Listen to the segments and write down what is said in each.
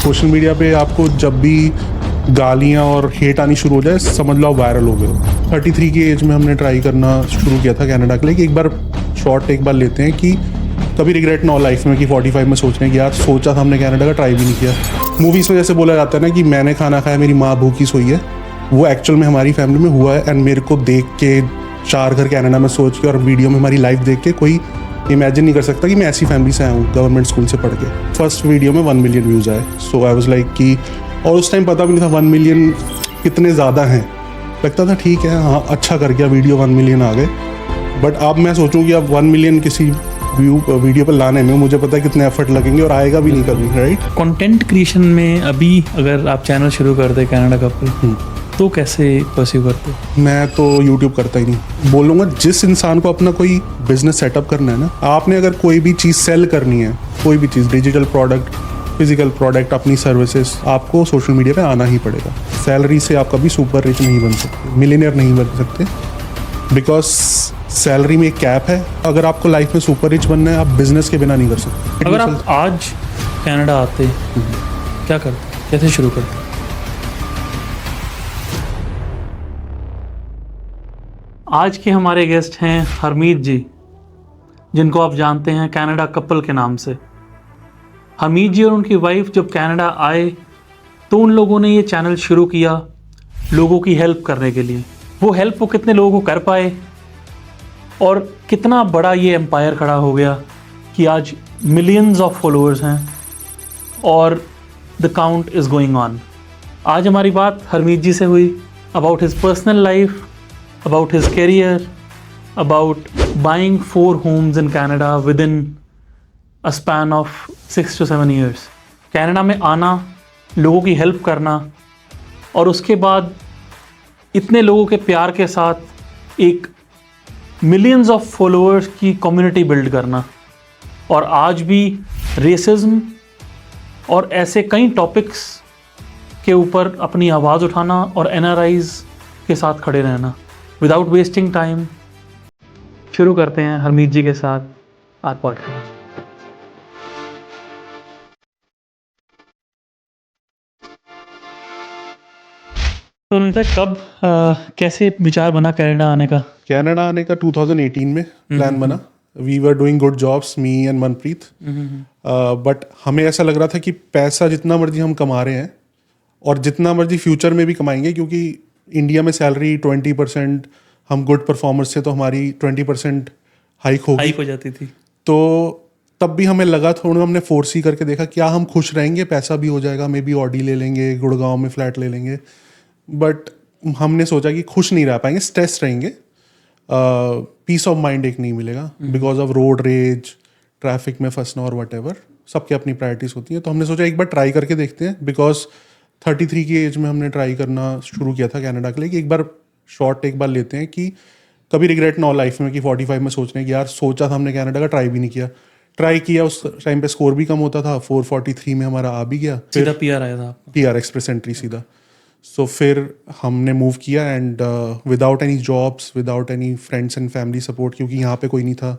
Social media पे आपको जब भी गालियाँ और हेट आनी शुरू हो जाए समझ लो आप वायरल हो गए हो। 33 की एज में हमने ट्राई करना शुरू किया था कनाडा के लिए कि एक बार शॉर्ट एक बार लेते हैं कि कभी रिग्रेट ना हो लाइफ में कि 45 में सोच रहे हैं कि यार सोचा था हमने कनाडा का, ट्राई भी नहीं किया। मूवीज़ में जैसे बोला जाता है ना कि मैंने खाना खाया मेरी माँ भूखी सोई है, वो एक्चुअल में हमारी फैमिली में हुआ है। एंड मेरे को देख के 4 घर कनाडा में सोच के और वीडियो में हमारी लाइफ देख के कोई इमेजिन नहीं कर सकता कि मैं ऐसी फैमिली से आया हूँ गवर्नमेंट स्कूल से पढ़ के। फर्स्ट वीडियो में 1 मिलियन व्यूज़ आए, सो आई वाज लाइक कि, और उस टाइम पता भी नहीं था 1 मिलियन कितने ज़्यादा हैं। लगता था ठीक है हाँ अच्छा कर गया वीडियो 1 मिलियन आ गए। बट अब मैं सोचूं कि अब 1 मिलियन किसी वीडियो पर लाने में मुझे पता है कितने एफर्ट लगेंगे और आएगा भी नहीं कभी, राइट। कंटेंट क्रिएशन में अभी अगर आप चैनल शुरू कर दे कनाडा कपल तो कैसे परस्यू करते? मैं तो यूट्यूब करता ही नहीं। बोलूँगा जिस इंसान को अपना कोई बिजनेस सेटअप करना है ना, आपने अगर कोई भी चीज़ सेल करनी है, कोई भी चीज़, डिजिटल प्रोडक्ट, फिजिकल प्रोडक्ट, अपनी सर्विसेज, आपको सोशल मीडिया पे आना ही पड़ेगा। सैलरी से आप कभी सुपर रिच नहीं बन सकते, मिलियनियर नहीं बन सकते, बिकॉज सैलरी में एक कैप है। अगर आपको लाइफ में सुपर रिच बनना है आप बिजनेस के बिना नहीं कर सकते। अगर आप आज कनाडा आते क्या करते, कैसे शुरू करते? आज के हमारे गेस्ट हैं हरमीत जी, जिनको आप जानते हैं कनाडा कपल के नाम से। हरमीत जी और उनकी वाइफ जब कनाडा आए तो उन लोगों ने ये चैनल शुरू किया लोगों की हेल्प करने के लिए। वो हेल्प वो कितने लोगों को कर पाए और कितना बड़ा ये एम्पायर खड़ा हो गया कि आज मिलियंस ऑफ फॉलोअर्स हैं और the count is going on. आज हमारी बात हरमीत जी से हुई about his personal life, about his career, about buying 4 homes in Canada within a span of 6 to 7 years. Canada में आना, लोगों की हेल्प करना और उसके बाद इतने लोगों के प्यार के साथ एक मिलियंस ऑफ फॉलोअर्स की कम्युनिटी बिल्ड करना और आज भी रेसिज्म और ऐसे कई टॉपिक्स के ऊपर अपनी आवाज़ उठाना और NRIs के साथ खड़े रहना। विदाउट वेस्टिंग टाइम शुरू करते हैं हरमीत जी के साथ आज पॉडकास्ट। तो अनिता कब कैसे विचार बना कनाडा आने का? कनाडा आने का 2018 में प्लान बना। We were doing good jobs, me and Manpreet, but हमें ऐसा लग रहा था कि पैसा जितना मर्जी हम कमा रहे हैं और जितना मर्जी फ्यूचर में भी कमाएंगे, क्योंकि इंडिया में सैलरी 20%, हम गुड परफॉर्मर्स थे तो हमारी 20% हाइक हो जाती थी। तो तब भी हमें लगा, थोड़ा हमने फोर्स ही करके देखा क्या हम खुश रहेंगे, पैसा भी हो जाएगा, मे बी ऑडी ले लेंगे, गुड़गांव में फ्लैट ले लेंगे। बट हमने सोचा कि खुश नहीं रह पाएंगे, स्ट्रेस रहेंगे, पीस ऑफ माइंड एक नहीं मिलेगा because of road rage, traffic में फंसना और वट एवर, सबके अपनी प्रायोरिटीज़ होती हैं। तो हमने सोचा एक बार ट्राई करके देखते हैं, बिकॉज 33 की एज में हमने ट्राई करना शुरू किया था कनाडा के लिए कि एक बार शॉर्ट एक बार लेते हैं कि कभी रिग्रेट ना हो लाइफ में कि 45 में सोच रहे हैं कि यार सोचा था हमने कनाडा का, ट्राई भी नहीं किया। ट्राई किया, उस टाइम पे स्कोर भी कम होता था, 443 में हमारा आ भी गया, सीधा PR आया था, PR एक्सप्रेस एंट्री सीधा। सो फिर हमने मूव किया and without any jobs, without any friends and family support, क्योंकि यहाँ पे कोई नहीं था।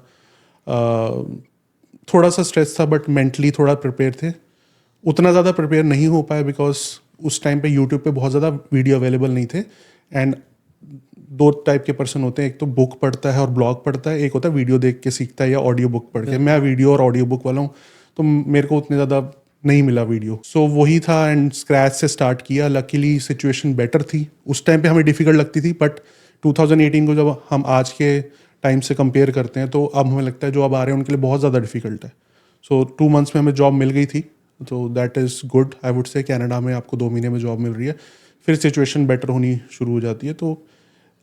थोड़ा सा स्ट्रेस था बट मेंटली थोड़ा प्रिपेयर थे। उतना ज़्यादा प्रिपेयर नहीं हो पाया बिकॉज उस टाइम पे यूट्यूब पे बहुत ज़्यादा वीडियो अवेलेबल नहीं थे। एंड 2 टाइप के पर्सन होते हैं, एक तो बुक पढ़ता है और ब्लॉग पढ़ता है, एक होता है वीडियो देख के सीखता है या ऑडियो बुक पढ़ के। मैं वीडियो और ऑडियो बुक वाला हूँ, तो मेरे को उतने ज़्यादा नहीं मिला वीडियो। सो वही था एंड स्क्रैच से स्टार्ट किया। लकीली सिचुएशन बेटर थी, उस टाइम पे हमें डिफ़िकल्ट लगती थी, बट 2018 को जब हम आज के टाइम से कंपेयर करते हैं तो अब हमें लगता है जो अब आ रहे हैं उनके लिए बहुत ज़्यादा डिफ़िकल्ट है। सो 2 मंथ्स में हमें जॉब मिल गई थी, तो that is good. I would से कनाडा में आपको 2 महीने में जॉब मिल रही है, फिर सिचुएशन बेटर होनी शुरू हो जाती है। तो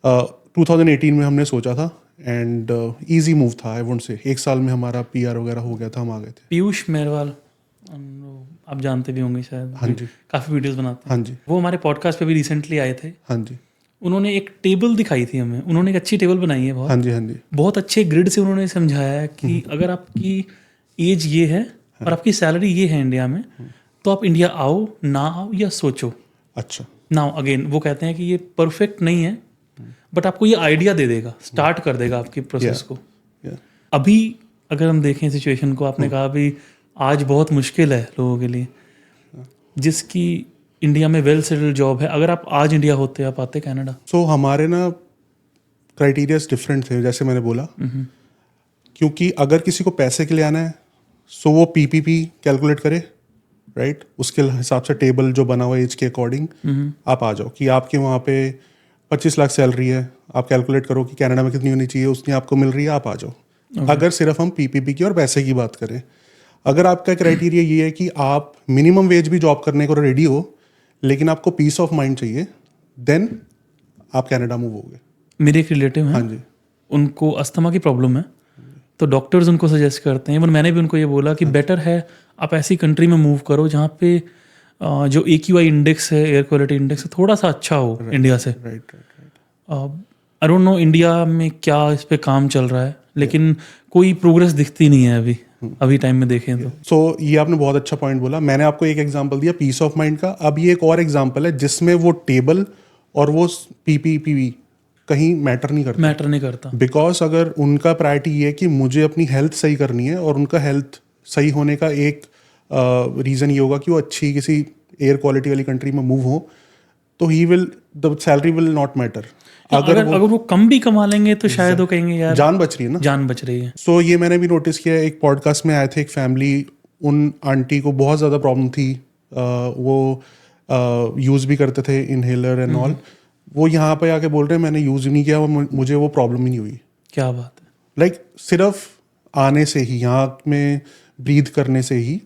2018 में हमने सोचा था एंड ईजी मूव था। आई वुड से 1 साल में हमारा PR वगैरह हो गया था, हम आ गए थे। पीयूष मेहरवाल आप जानते भी होंगे शायद, हाँ जी, काफ़ी वीडियोस बनाते हैं। हाँ जी, वो हमारे पॉडकास्ट पे भी रिसेंटली आए थे। हाँ जी, उन्होंने एक टेबल दिखाई थी हमें, उन्होंने एक अच्छी टेबल बनाई है बहुत। हाँ जी, हाँ जी, बहुत अच्छे ग्रिड से उन्होंने समझाया है कि अगर आपकी एज ये है और आपकी सैलरी ये है इंडिया में, तो आप इंडिया आओ ना आओ या सोचो। अच्छा, नाउ अगेन वो कहते हैं कि ये परफेक्ट नहीं है बट आपको ये आइडिया दे देगा, स्टार्ट कर देगा आपकी प्रोसेस को। अभी अगर हम देखें सिचुएशन को, आपने कहा अभी आज बहुत मुश्किल है लोगों के लिए, जिसकी इंडिया में वेल सेटल्ड जॉब है, अगर आप आज इंडिया होते आप आते कनाडा? सो हमारे ना क्राइटेरियाज डिफरेंट थे, जैसे मैंने बोला, क्योंकि अगर किसी को पैसे के लिए आना है सो वो पीपीपी कैलकुलेट करे, राइट, उसके हिसाब से टेबल जो बना हुआ है एज के अकॉर्डिंग आप आ जाओ, कि आपके वहाँ पे 25 लाख सैलरी है, आप कैलकुलेट करो कि कनाडा में कितनी होनी चाहिए, उतनी आपको मिल रही है, आप आ जाओ। अगर सिर्फ हम पीपीपी की और पैसे की बात करें, अगर आपका क्राइटेरिया ये है कि आप मिनिमम वेज भी जॉब करने को रेडी हो लेकिन आपको पीस ऑफ माइंड चाहिए, देन आप कनाडा मूव होगे। मेरे एक रिलेटिव हैं, हाँ जी, उनको अस्थमा की प्रॉब्लम है, तो डॉक्टर्स उनको सजेस्ट करते हैं, इवन मैंने भी उनको ये बोला कि बेटर है आप ऐसी कंट्री में मूव करो जहाँ पे जो AQI इंडेक्स है, एयर क्वालिटी इंडेक्स है, थोड़ा सा अच्छा हो इंडिया से। Right. I don't no India में क्या इस पे काम चल रहा है, लेकिन कोई प्रोग्रेस दिखती नहीं है अभी टाइम में देखें तो। सो ये आपने बहुत अच्छा पॉइंट बोला। मैंने आपको एक एग्जांपल दिया पीस ऑफ माइंड का, अब ये एक और एग्जांपल है जिसमें वो टेबल और वो पीपीपी कहीं मैटर नहीं करता। बिकॉज अगर उनका प्रायोरिटी ये है कि मुझे अपनी हेल्थ सही करनी है, और उनका हेल्थ सही होने का एक रीज़न ये होगा कि वो अच्छी किसी एयर क्वालिटी वाली कंट्री में मूव हो, तो he will, the salary will not matter. अगर वो कम भी कमा लेंगे तो शायद वो कहेंगे यार जान बच रही है ना, जान बच रही है। सो ये मैंने भी नोटिस किया। एक पॉडकास्ट में आए थे एक फैमिली, उन आंटी को बहुत ज़्यादा प्रॉब्लम थी, वो यूज़ भी करते थे इनहेलर एंड ऑल, वो यहाँ पे आके बोल रहे हैं मैंने यूज़ नहीं किया, मुझे वो प्रॉब्लम ही नहीं हुई। क्या बात है। लाइक सिर्फ आने से ही, यहाँ में ब्रीथ करने से ही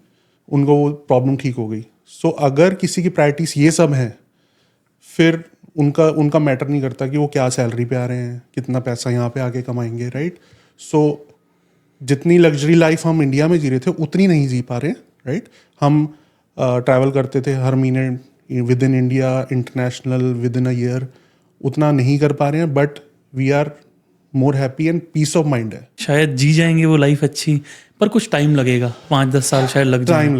उनको वो प्रॉब्लम ठीक हो गई। सो अगर किसी की प्रायोरिटीज ये सब हैं, फिर उनका मैटर नहीं करता कि वो क्या सैलरी पे आ रहे हैं, कितना पैसा यहाँ पे आके कमाएंगे, राइट। सो जितनी लग्जरी लाइफ हम इंडिया में जी रहे थे उतनी नहीं जी पा रहे, राइट। हम ट्रैवल करते थे हर महीने within India, international, within a year, उतना नहीं कर पा रहे हैं, but we are more happy and peace of mind है। शायद जी जाएंगे वो लाइफ अच्छी, पर कुछ टाइम लगेगा, 5-10 साल शायद लग जाए। टाइम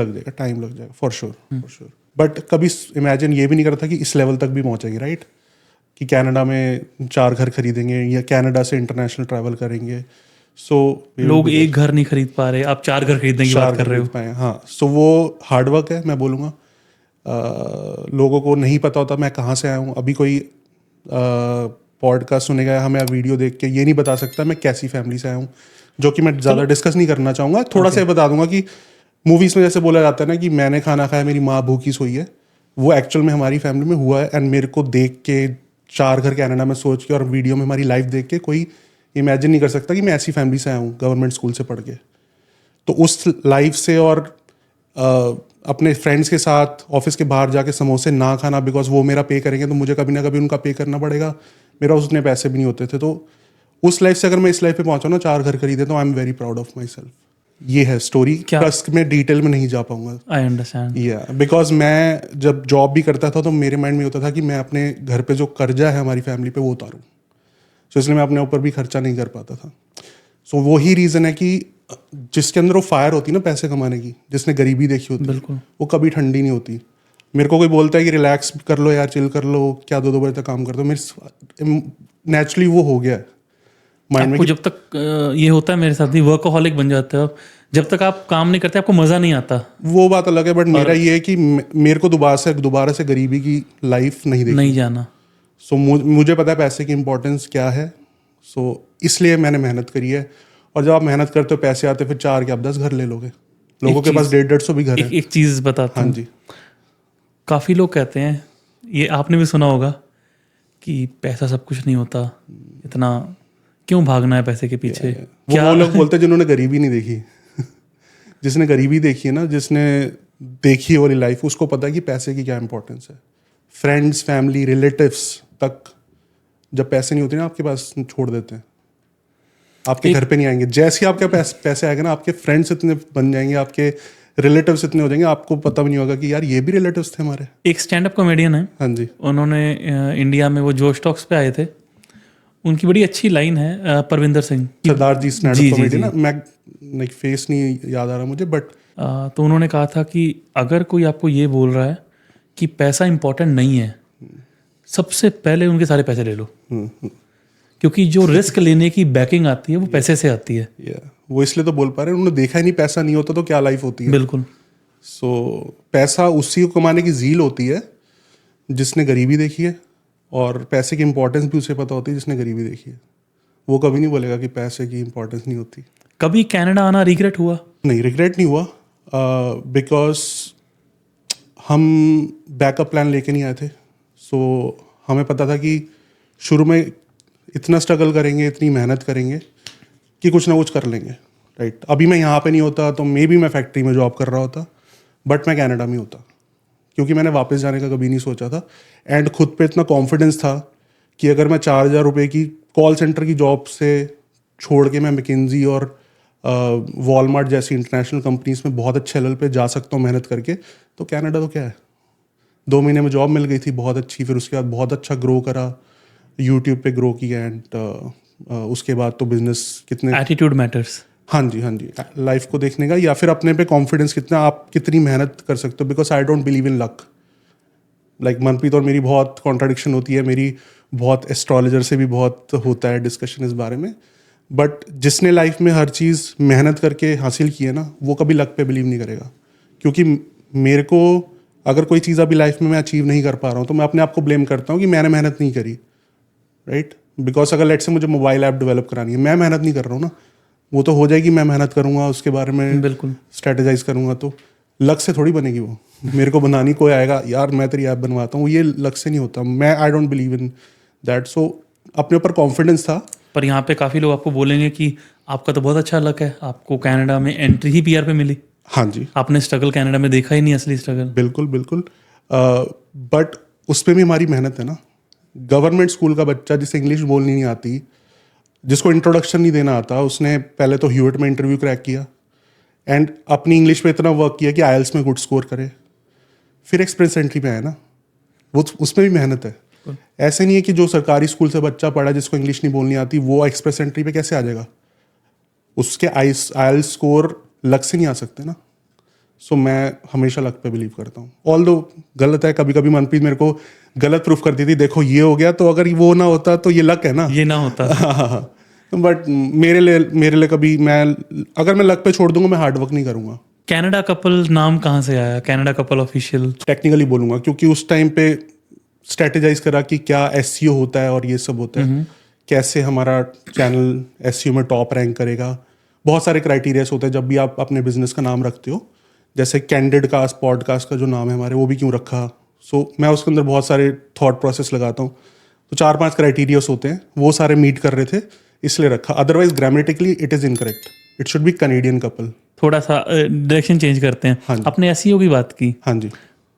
लग जाएगा फॉर श्योर। बट कभी इमेजिन ये भी नहीं करता कि इस लेवल तक भी पहुंचेंगे, राइट, कि कनाडा में 4 घर खरीदेंगे या कनाडा से इंटरनेशनल ट्रैवल करेंगे। सो लोग एक घर नहीं खरीद पा रहे, आप 4 घर खरीदने की बात कर रहे हो। हाँ, सो वो हार्डवर्क है, मैं बोलूँगा। लोगों को नहीं पता होता मैं कहाँ से आया हूँ। अभी कोई पॉडकास्ट सुनेगा, हमें वीडियो देख के ये नहीं बता सकता मैं कैसी फैमिली से आया हूँ, जो कि मैं ज़्यादा डिस्कस नहीं करना चाहूँगा। थोड़ा सा बता दूंगा कि मूवीज़ में जैसे बोला जाता है ना कि मैंने खाना खाया मेरी माँ भूखी सोई है, वो एक्चुअल में हमारी फैमिली में हुआ है। एंड मेरे को देख के 4 घर कनाडा में सोच के और वीडियो में हमारी लाइफ देख के कोई इमेजिन नहीं कर सकता कि मैं ऐसी फैमिली से आया हूँ, गवर्नमेंट स्कूल से पढ़ के। तो उस लाइफ से और अपने फ्रेंड्स के साथ ऑफिस के बाहर जाके समोसे ना खाना, बिकॉज वो मेरा पे करेंगे तो मुझे कभी ना कभी उनका पे करना पड़ेगा, मेरा उतने पैसे भी नहीं होते थे। तो उस लाइफ से अगर मैं इस लाइफ पे पहुंचा ना, 4 घर खरीदे, तो I am very proud of my self. ये है स्टोरी। प्लस मैं डिटेल में नहीं जा पाऊंगा। I understand. या बिकॉज मैं जब जॉब भी करता था तो मेरे माइंड में होता था कि मैं अपने घर पे जो कर्जा है हमारी फैमिली पे वो उतारूँ, सो इसलिए मैं अपने ऊपर भी खर्चा नहीं कर पाता था। सो वही रीज़न है कि जिसके अंदर वो फायर होती है ना पैसे कमाने की, जिसने गरीबी देखी होती है, वो कभी ठंडी नहीं होती। मेरे को कोई बोलता है कि रिलैक्स कर लो यार, चिल कर लो, क्या 2-2 बजे तक काम कर दो, मेरे नेचुरली वो हो गया है माइंड में। जब तक ये होता है, मेरे साथ भी वर्कहोलिक बन जाते हो आप, जब तक आप काम नहीं करते आपको मज़ा नहीं आता। वो बात अलग है, बट मेरा ये है कि मेरे को दोबारा से गरीबी की लाइफ नहीं जाना। सो मुझे पता है पैसे की इंपॉर्टेंस क्या है, सो इसलिए मैंने मेहनत करी है। और जब आप मेहनत करते हो पैसे आते, फिर 4 के आप 10 घर ले लोगे। लोगों के पास 150 भी घर है। एक चीज़ बताता हूँ। हाँ जी। काफ़ी लोग कहते हैं, ये आपने भी सुना होगा, कि पैसा सब कुछ नहीं होता, इतना क्यों भागना है पैसे के पीछे। क्या वो लोग बोलते हैं जिन्होंने गरीबी नहीं देखी। जिसने गरीबी देखी है ना, जिसने देखी है वाली लाइफ, उसको पता है कि पैसे की क्या इंपॉर्टेंस है। फ्रेंड्स, फैमिली, रिलेटिव्स तक जब पैसे नहीं होते ना आपके पास, छोड़ देते हैं, आपके घर पे नहीं आएंगे। जैसे ही आपके पैसे आएंगे ना, आपके फ्रेंड्स इतने बन जाएंगे, आपके रिलेटिव्स इतने हो जाएंगे, आपको पता भी नहीं होगा कि यार ये भी रिलेटिव्स थे हमारे। एक स्टैंड अप कॉमेडियन है, हाँ जी, उन्होंने इंडिया में वो जोश टॉक्स पे आए थे, उनकी बड़ी अच्छी लाइन है, परविंदर सिंह, सरदार जी स्टैंड अप कॉमेडी ना, मैं फेस नहीं याद आ रहा मुझे, बट तो उन्होंने कहा था कि अगर कोई आपको ये बोल रहा है कि पैसा इंपॉर्टेंट नहीं है, सबसे पहले उनके सारे पैसे ले लो, क्योंकि जो रिस्क लेने की बैकिंग आती है वो पैसे से आती है। वो इसलिए तो बोल पा रहे हैं, उन्होंने देखा ही नहीं, पैसा नहीं होता तो क्या लाइफ होती है। बिल्कुल। सो पैसा उसी को कमाने की ज़ील होती है जिसने गरीबी देखी है, और पैसे की इंपॉर्टेंस भी उसे पता होती है जिसने गरीबी देखी है। वो कभी नहीं बोलेगा कि पैसे की इंपॉर्टेंस नहीं होती। कभी कनाडा आना रिग्रेट हुआ? नहीं, रिग्रेट नहीं हुआ, बिकॉज हम बैकअप प्लान लेके नहीं आए थे। सो हमें पता था कि शुरू में इतना स्ट्रगल करेंगे, इतनी मेहनत करेंगे कि कुछ ना कुछ कर लेंगे, राइट। अभी मैं यहाँ पे नहीं होता तो मे बी मैं फैक्ट्री में जॉब कर रहा होता, बट मैं कनाडा में होता, क्योंकि मैंने वापस जाने का कभी नहीं सोचा था। एंड खुद पे इतना कॉन्फिडेंस था कि अगर मैं 4,000 रुपये की कॉल सेंटर की जॉब से छोड़ के मैं मैकिन्जी और वॉलमार्ट जैसी इंटरनेशनल कंपनीज में बहुत अच्छे लेवल पे जा सकता हूँ मेहनत करके, तो कनाडा तो क्या है। 2 महीने में जॉब मिल गई थी बहुत अच्छी, फिर उसके बाद बहुत अच्छा ग्रो करा, यूट्यूब पे ग्रो किया, एंड उसके बाद तो बिजनेस कितने। Attitude matters. हाँ जी, हाँ जी, लाइफ को देखने का, या फिर अपने पे कॉन्फिडेंस कितना, आप कितनी मेहनत कर सकते हो। Because I don't believe in luck. Like Manpreet और मेरी बहुत कॉन्ट्राडिक्शन होती है, मेरी बहुत एस्ट्रोलॉजर से भी बहुत होता है डिस्कशन इस बारे में। बट जिसने लाइफ में हर चीज़ मेहनत करके हासिल की है ना, वो कभी लक पे बिलीव नहीं करेगा। क्योंकि मेरे को अगर कोई चीज़ अभी लाइफ में मैं अचीव नहीं कर पा रहा हूँ तो मैं अपने आप को ब्लेम करता हूँ कि मैंने मेहनत नहीं करी, राइट। बिकॉज अगर लेट से मुझे मोबाइल ऐप डेवलप करानी है, मैं मेहनत नहीं कर रहा हूँ ना, वो तो हो जाएगी, मैं मेहनत करूँगा, उसके बारे में बिल्कुल स्ट्रेटेजाइज करूँगा, तो लक से थोड़ी बनेगी वो। मेरे को बनानी कोई आएगा, यार मैं तेरी ऐप बनवाता हूँ, ये लक से नहीं होता। मैं I don't believe in that. So अपने ऊपर कॉन्फिडेंस था। पर यहाँ पे काफ़ी लोग आपको बोलेंगे कि आपका तो बहुत अच्छा लक है, आपको कनाडा में एंट्री ही पीआर पे मिली। हाँ जी, आपने स्ट्रगल कनाडा में देखा ही नहीं, असली स्ट्रगल। बिल्कुल बिल्कुल। बट उस पर भी हमारी मेहनत है ना। गवर्नमेंट स्कूल का बच्चा जिसे इंग्लिश बोलनी नहीं आती, जिसको इंट्रोडक्शन नहीं देना आता, उसने पहले तो ह्यूट में इंटरव्यू क्रैक किया एंड अपनी इंग्लिश पे इतना वर्क किया कि आईएलटीएस में गुड स्कोर करे, फिर एक्सप्रेस एंट्री पे आया ना। वो उसमें भी मेहनत है। ऐसे नहीं है कि जो सरकारी स्कूल से बच्चा पढ़ा जिसको इंग्लिश नहीं बोलनी आती वो एक्सप्रेस एंट्री पे कैसे आ जाएगा। उसके आईएलटीएस स्कोर लक से नहीं आ सकते ना। सो मैं हमेशा लक पे बिलीव करता हूँ। ऑल्दो गलत है, कभी कभी मनप्रीत मेरे को गलत प्रूफ करती थी, देखो ये हो गया, तो अगर वो ना होता तो ये लक है ना, ये ना होता। बट मेरे लिए कभी, मैं अगर मैं लक पे छोड़ दूंगा, मैं हार्ड वर्क नहीं करूंगा। कनाडा कपल नाम कहाँ से आया, कनाडा कपल ऑफिशियल? टेक्निकली बोलूंगा क्योंकि उस टाइम पे स्ट्रेटेजाइज करा कि क्या एसईओ होता है और ये सब होता है, कैसे हमारा चैनल एसईओ में टॉप रैंक करेगा। बहुत सारे क्राइटेरियाज होते हैं जब भी आप अपने बिजनेस का नाम रखते हो। जैसे कैंडिड कास्ट पॉडकास्ट का जो नाम है हमारे, वो भी क्यों रखा। सो मैं उसके अंदर बहुत सारे थॉट प्रोसेस लगाता हूँ। तो 4-5 क्राइटेरियाज होते हैं, वो सारे मीट कर रहे थे इसलिए रखा। Otherwise grammatically it is incorrect, it should B Canadian couple. थोड़ा सा डायरेक्शन चेंज करते हैं। हाँ जी। अपने एसईओ की बात की, हाँ जी।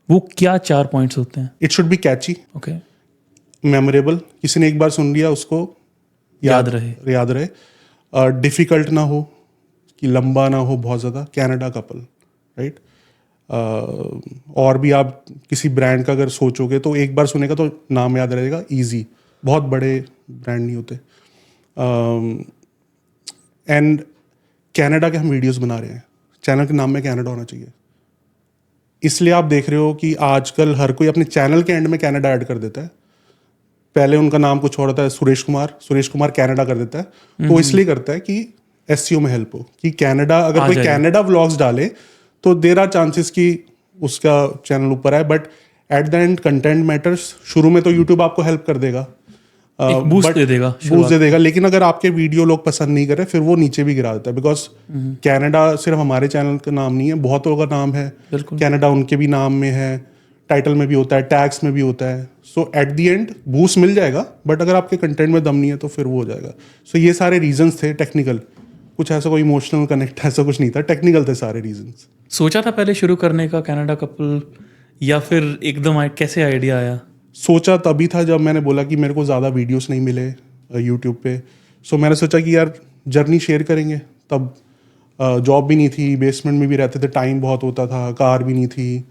वो क्या 4 पॉइंट्स होते हैं? It should be catchy, okay, memorable, किसी ने एक बार सुन लिया उसको याद रहे। डिफिकल्ट ना हो, कि लंबा ना हो बहुत ज़्यादा। Canada couple, right. और भी आप किसी ब्रांड का अगर सोचोगे तो एक बार सुनेगा तो नाम याद रहेगा, इजी। बहुत बड़े ब्रांड नहीं होते। एंड कनाडा के हम वीडियोस बना रहे हैं, चैनल के नाम में कनाडा होना चाहिए। इसलिए आप देख रहे हो कि आजकल हर कोई अपने चैनल के एंड में कनाडा ऐड कर देता है। पहले उनका नाम कुछ और होता है, सुरेश कुमार कनाडा कर देता है। तो इसलिए करता है कि एसईओ में हेल्प हो, कि कनाडा, अगर कोई कनाडा व्लॉग्स डाले तो देर आर चांसेस कि उसका चैनल ऊपर आए। But at the end content matters. शुरू में तो यूट्यूब आपको हेल्प कर देगा, बूस्ट दे देगा, लेकिन अगर आपके वीडियो लोग पसंद नहीं करे फिर वो नीचे भी गिरा देता है। बिकॉज कनाडा सिर्फ हमारे चैनल का नाम नहीं है, बहुत लोगों का नाम है कनाडा, उनके भी नाम में है, टाइटल में भी होता है, टैग्स में भी होता है। सो एट द एंड बूस्ट मिल जाएगा, बट अगर आपके कंटेंट में दम नहीं है तो फिर वो हो जाएगा। सो ये सारे रीजंस थे टेक्निकल, कुछ ऐसा कोई इमोशनल कनेक्ट ऐसा कुछ नहीं था, टेक्निकल थे सारे रीजंस। सोचा था पहले शुरू करने का कनाडा कपल, या फिर एकदम कैसे आइडिया आया? सोचा तभी था जब मैंने बोला कि मेरे को ज़्यादा वीडियोस नहीं मिले यूट्यूब पे। सो मैंने सोचा कि यार जर्नी शेयर करेंगे। तब जॉब भी नहीं थी, बेसमेंट में भी रहते थे, टाइम बहुत होता था, कार भी नहीं थी,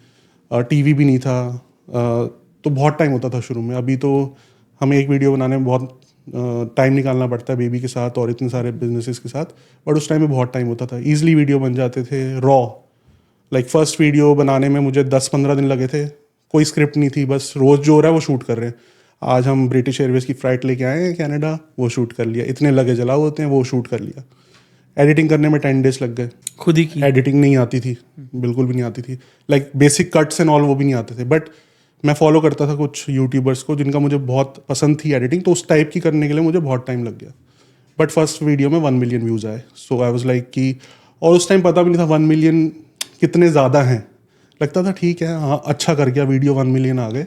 टीवी भी नहीं था, तो बहुत टाइम होता था शुरू में। अभी तो हमें एक वीडियो बनाने में बहुत टाइम निकालना पड़ता है बेबी के साथ और इतने सारे बिजनेसेस के साथ, बट उस टाइम में बहुत टाइम होता था। ईजिली वीडियो बन जाते थे रॉ। लाइक फर्स्ट वीडियो बनाने में मुझे 10-15 दिन लगे थे, कोई स्क्रिप्ट नहीं थी, बस रोज़ जो हो रहा है वो शूट कर रहे हैं। आज हम ब्रिटिश एयरवेज की फ़्लाइट लेके आए हैं कनाडा, वो शूट कर लिया। इतने लगे जलाओ होते हैं, वो शूट कर लिया। एडिटिंग करने में 10 डेज लग गए। खुद ही की? एडिटिंग नहीं आती थी, बिल्कुल भी नहीं आती थी, like basic cuts and all वो भी नहीं आते थे। बट मैं फॉलो करता था कुछ यूट्यूबर्स को जिनका मुझे बहुत पसंद थी एडिटिंग, तो उस टाइप की करने के लिए मुझे बहुत टाइम लग गया। बट फर्स्ट वीडियो में 1 मिलियन व्यूज़ आए, सो आई वाज लाइक कि, और उस टाइम पता भी नहीं था 1 मिलियन कितने ज़्यादा हैं। लगता था ठीक है, हाँ अच्छा कर गया वीडियो, 1 मिलियन आ गए।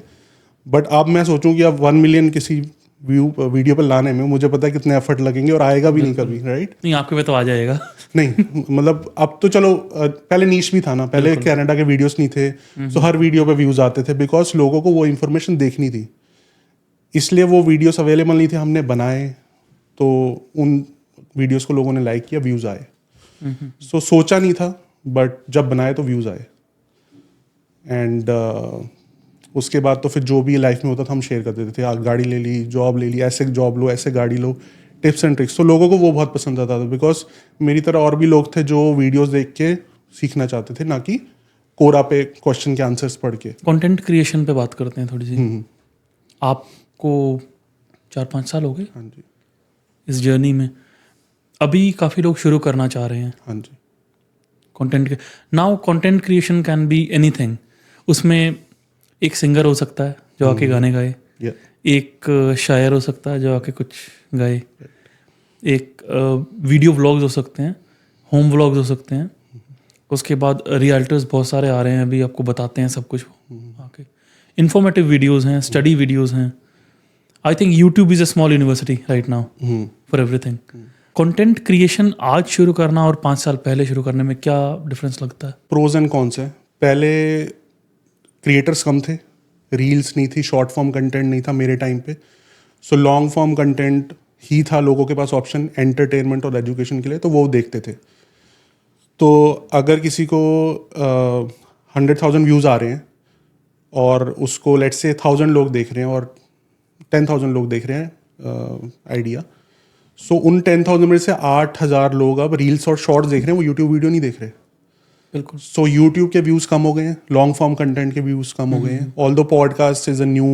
बट अब मैं सोचूं कि अब 1 मिलियन किसी वीडियो पर लाने में मुझे पता है कितने एफर्ट लगेंगे और आएगा भी नहीं कभी, राइट? नहीं, आपके पे तो आ जाएगा। नहीं मतलब अब तो चलो, पहले नीश भी था ना, पहले कनाडा के वीडियोस नहीं थे, तो हर वीडियो पे व्यूज आते थे बिकॉज लोगों को वो इन्फॉर्मेशन देखनी थी, इसलिए वो वीडियोस अवेलेबल नहीं थे, हमने बनाए तो उन वीडियोस को लोगों ने लाइक किया, व्यूज आए। सो सोचा नहीं था, बट जब बनाए तो व्यूज आए। एंड उसके बाद तो फिर जो भी लाइफ में होता था हम शेयर कर देते थे। आप गाड़ी ले ली, जॉब ले ली, ऐसे जॉब लो, ऐसे गाड़ी लो, टिप्स एंड ट्रिक्स। तो लोगों को वो बहुत पसंद आता था बिकॉज मेरी तरह और भी लोग थे जो वीडियोस देख के सीखना चाहते थे, ना कि कोरा पे क्वेश्चन के आंसर्स पढ़ के। कंटेंट क्रिएशन पे बात करते हैं थोड़ी सी। आपको 4-5 साल हो गए हाँ जी, इस जर्नी में। अभी काफ़ी लोग शुरू करना चाह रहे हैं हाँ जी, content. Now content creation can be anything. उसमें एक सिंगर हो सकता है जो आके गाने गाए, yeah, एक शायर हो सकता है जो आके कुछ गाए, एक वीडियो व्लॉग्स हो सकते हैं, होम व्लॉग्स हो सकते हैं, उसके बाद रियल्टर्स बहुत सारे आ रहे हैं अभी, आपको बताते हैं सब कुछ आके। इन्फॉर्मेटिव वीडियोज़ हैं, स्टडी वीडियोज़ हैं। I think YouTube is a small university right now for everything. Content creation आज शुरू करना और 5 साल पहले शुरू करने में क्या डिफरेंस लगता है? प्रोज एंड कॉन्स है। पहले क्रिएटर्स कम थे, रील्स नहीं थी, शॉर्ट फॉर्म कंटेंट नहीं था मेरे टाइम पे, सो लॉन्ग फॉर्म कंटेंट ही था लोगों के पास ऑप्शन एंटरटेनमेंट और एजुकेशन के लिए, तो वो देखते थे। तो अगर किसी को 100,000 व्यूज़ आ रहे हैं और उसको लेट्स से 1,000 लोग देख रहे हैं और 10,000 लोग देख रहे हैं आइडिया, सो उन 10,000 में से 8,000 लोग अब रील्स और शॉर्ट्स देख रहे हैं, वो यूट्यूब वीडियो नहीं देख रहे। बिल्कुल। सो यूट्यूब के व्यूज़ कम हो गए हैं, लॉन्ग फॉर्म कंटेंट के व्यूज़ कम हो गए हैं। Although podcast is a new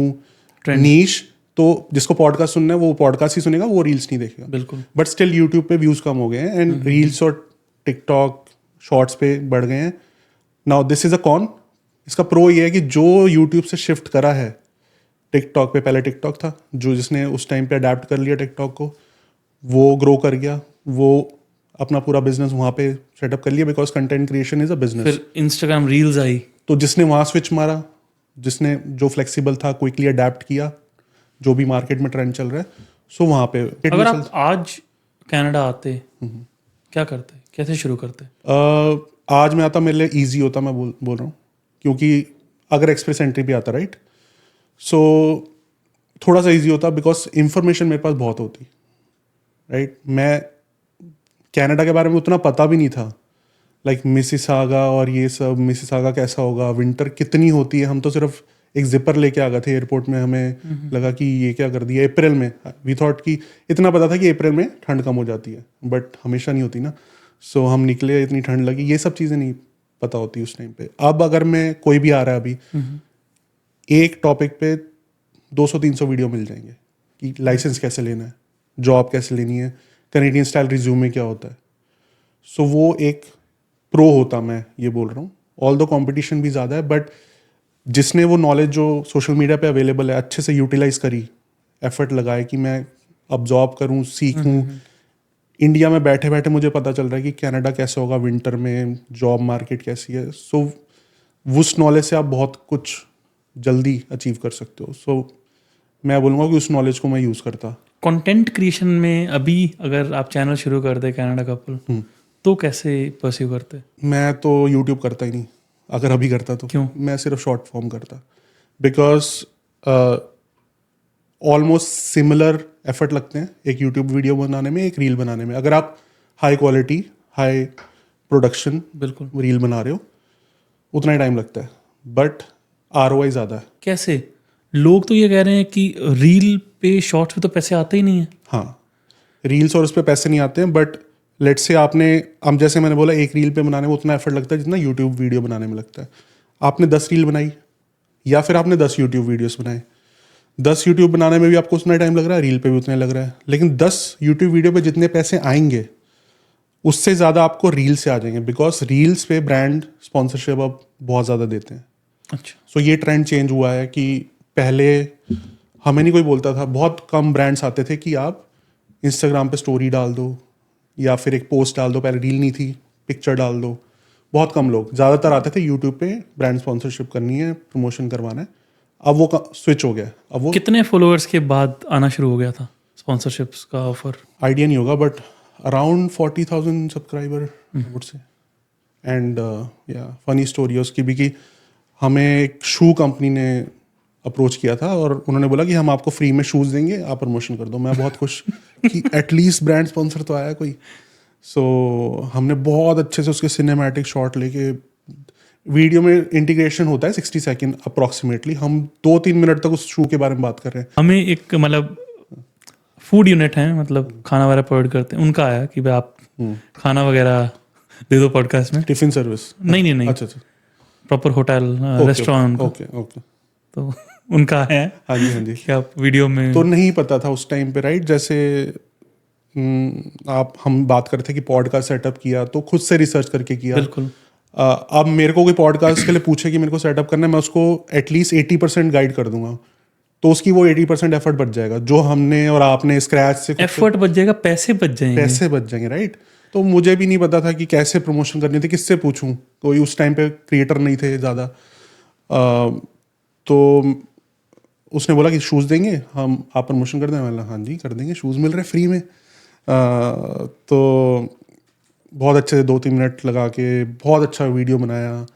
niche, तो जिसको पॉडकास्ट सुनना है वो पॉडकास्ट ही सुनेगा, वो रील्स नहीं देखेगा। बिल्कुल। बट स्टिल यूट्यूब पे व्यूज़ कम हो गए हैं एंड रील्स और टिकटॉक शॉर्ट्स पे बढ़ गए हैं। Now this is a con. इसका प्रो ये है कि जो यूट्यूब से शिफ्ट करा है टिकटॉक पे, पहले टिकटॉक था, जो जिसने उस टाइम पे अडेप्ट कर लिया टिकटॉक को, वो ग्रो कर गया, वो अपना पूरा बिजनेस वहाँ पे सेटअप कर लिया because content creation is a business. फिर इंस्टाग्राम रील्स आई, तो जिसने वहाँ स्विच मारा, जिसने जो फ्लेक्सिबल था, क्विकली अडेप्ट किया जो भी मार्केट में ट्रेंड चल रहा है, सो वहाँ पे अगर आप आज कनाडा आते क्या करते, कैसे शुरू करते? आज मैं आता, मेरे लिए ईजी होता, मैं बोल रहा हूँ, क्योंकि अगर एक्सप्रेस एंट्री भी आता, राइट, सो थोड़ा सा ईजी होता बिकॉज इंफॉर्मेशन मेरे पास बहुत होती, राइट। मैं कनाडा के बारे में उतना पता भी नहीं था, लाइक मिसिसागा और ये सब, मिसिसागा कैसा होगा, विंटर कितनी होती है, हम तो सिर्फ एक जिपर लेके आ गए थे एयरपोर्ट में, हमें लगा कि ये क्या कर दिया अप्रैल में। वी थॉट कि इतना पता था कि अप्रैल में ठंड कम हो जाती है, बट हमेशा नहीं होती ना। सो हम निकले, इतनी ठंड लगी, ये सब चीज़ें नहीं पता होती उस टाइम पे। अब अगर मैं कोई भी आ रहा है अभी, एक टॉपिक पे 200-300 वीडियो मिल जाएंगे कि लाइसेंस कैसे लेना है, जॉब कैसे लेनी है, कैनेडियन स्टाइल रिज्यूमे क्या होता है। सो वो एक प्रो होता, मैं ये बोल रहा हूँ। ऑल दो कॉम्पिटिशन भी ज़्यादा है, बट जिसने वो नॉलेज जो सोशल मीडिया पे अवेलेबल है अच्छे से यूटिलाइज करी, एफर्ट लगाए कि मैं अब जॉब करूँ, सीखूँ। इंडिया में बैठे बैठे मुझे पता चल रहा है कि कनाडा कैसे होगा विंटर में, जॉब मार्केट कैसी है। सो उस नॉलेज से आप बहुत कुछ जल्दी अचीव कर सकते हो। सो मैं बोलूँगा कि उस नॉलेज को मैं यूज़ करता। कंटेंट क्रिएशन में अभी अगर आप चैनल शुरू कर दे कनाडा कपल, तो कैसे परस्यू करते? मैं तो यूट्यूब करता ही नहीं, अगर अभी करता तो। क्यों? मैं सिर्फ शॉर्ट फॉर्म करता, बिकॉज ऑलमोस्ट सिमिलर एफर्ट लगते हैं एक यूट्यूब वीडियो बनाने में, एक रील बनाने में। अगर आप हाई क्वालिटी, हाई प्रोडक्शन बिल्कुल रील बना रहे हो, उतना ही टाइम लगता है, बट ROI ज़्यादा है। कैसे? लोग तो ये कह रहे हैं कि रील पे, शॉर्ट्स पे तो पैसे आते ही नहीं है। हाँ, रील्स और उस पर पैसे नहीं आते हैं, बट लेट्स से आपने, अब जैसे मैंने बोला, एक रील पे बनाने में उतना एफर्ट लगता है जितना यूट्यूब वीडियो बनाने में लगता है। आपने 10 रील बनाई या फिर आपने 10 यूट्यूब वीडियोस बनाए, 10 यूट्यूब बनाने में भी आपको उतना टाइम लग रहा है, रील पे भी उतना लग रहा है, लेकिन 10 यूट्यूब वीडियो पे जितने पैसे आएंगे उससे ज़्यादा आपको रील से आ जाएंगे, बिकॉज रील्स पे ब्रांड स्पॉन्सरशिप अब बहुत ज़्यादा देते हैं। अच्छा। सो ये ट्रेंड चेंज हुआ है कि पहले हमें नहीं कोई बोलता था, बहुत कम ब्रांड्स आते थे कि आप इंस्टाग्राम पे स्टोरी डाल दो या फिर एक पोस्ट डाल दो, पहले रील नहीं थी, पिक्चर डाल दो, बहुत कम लोग, ज़्यादातर आते थे यूट्यूब पे ब्रांड स्पॉन्सरशिप करनी है, प्रमोशन करवाना है। अब वो स्विच हो गया, अब वो कितने फॉलोअर्स के बाद आना शुरू हो गया था स्पॉन्सरशिप्स का ऑफर? आइडिया नहीं होगा, but around 40,000 subscriber would say. And या फनी स्टोरी है उसकी भी कि हमें एक शू कंपनी ने अप्रोच किया था और उन्होंने बोला कि हम आपको फ्री में शूज़ देंगे, आप प्रमोशन कर दो। मैं बहुत खुश कि एटलीस्ट ब्रांड स्पॉन्सर तो आया कोई। सो हमने बहुत अच्छे से उसके सिनेमैटिक शॉट लेके, वीडियो में इंटीग्रेशन होता है 60 सेकंड अप्रॉक्सीमेटली, हम 2-3 मिनट तक उस शू के बारे में बात कर रहे हैं। हमें एक मतलब फूड यूनिट है, मतलब खाना वगैरह प्रोवाइड करते हैं, उनका आया कि भाई आप खाना वगैरह दे दो पॉडकास्ट में। Tiffin service? नहीं, अच्छा अच्छा, proper hotel restaurant. Okay okay, तो उनका आया है हाँ जी हाँ जी। कि आप वीडियो में। तो नहीं पता था उस टाइम पे, राइट? जैसे आप हम बात करते थे कि पॉडकास्ट सेटअप किया तो खुद से रिसर्च करके किया। बिल्कुल। अब मेरे को कोई पॉडकास्ट के लिए पूछे कि मेरे को सेटअप करना है, मैं उसको एटलीस्ट 80% गाइड कर दूंगा, तो उसकी वो 80% एफर्ट बच जाएगा जो हमने और आपने स्क्रैच से एफर्ट बच जाएगा, पैसे बच जाएंगे। पैसे बच जाएंगे, राइट? तो मुझे भी नहीं पता था कि कैसे प्रमोशन करनी थी, किससे पूछूं, कोई उस टाइम पे क्रिएटर नहीं थे ज़्यादा। तो उसने बोला कि शूज़ देंगे हम, आप प्रमोशन कर दें? मैंने हाँ जी कर देंगे, शूज़ मिल रहे फ्री में। तो बहुत अच्छे से 2-3 मिनट लगा के बहुत अच्छा वीडियो बनाया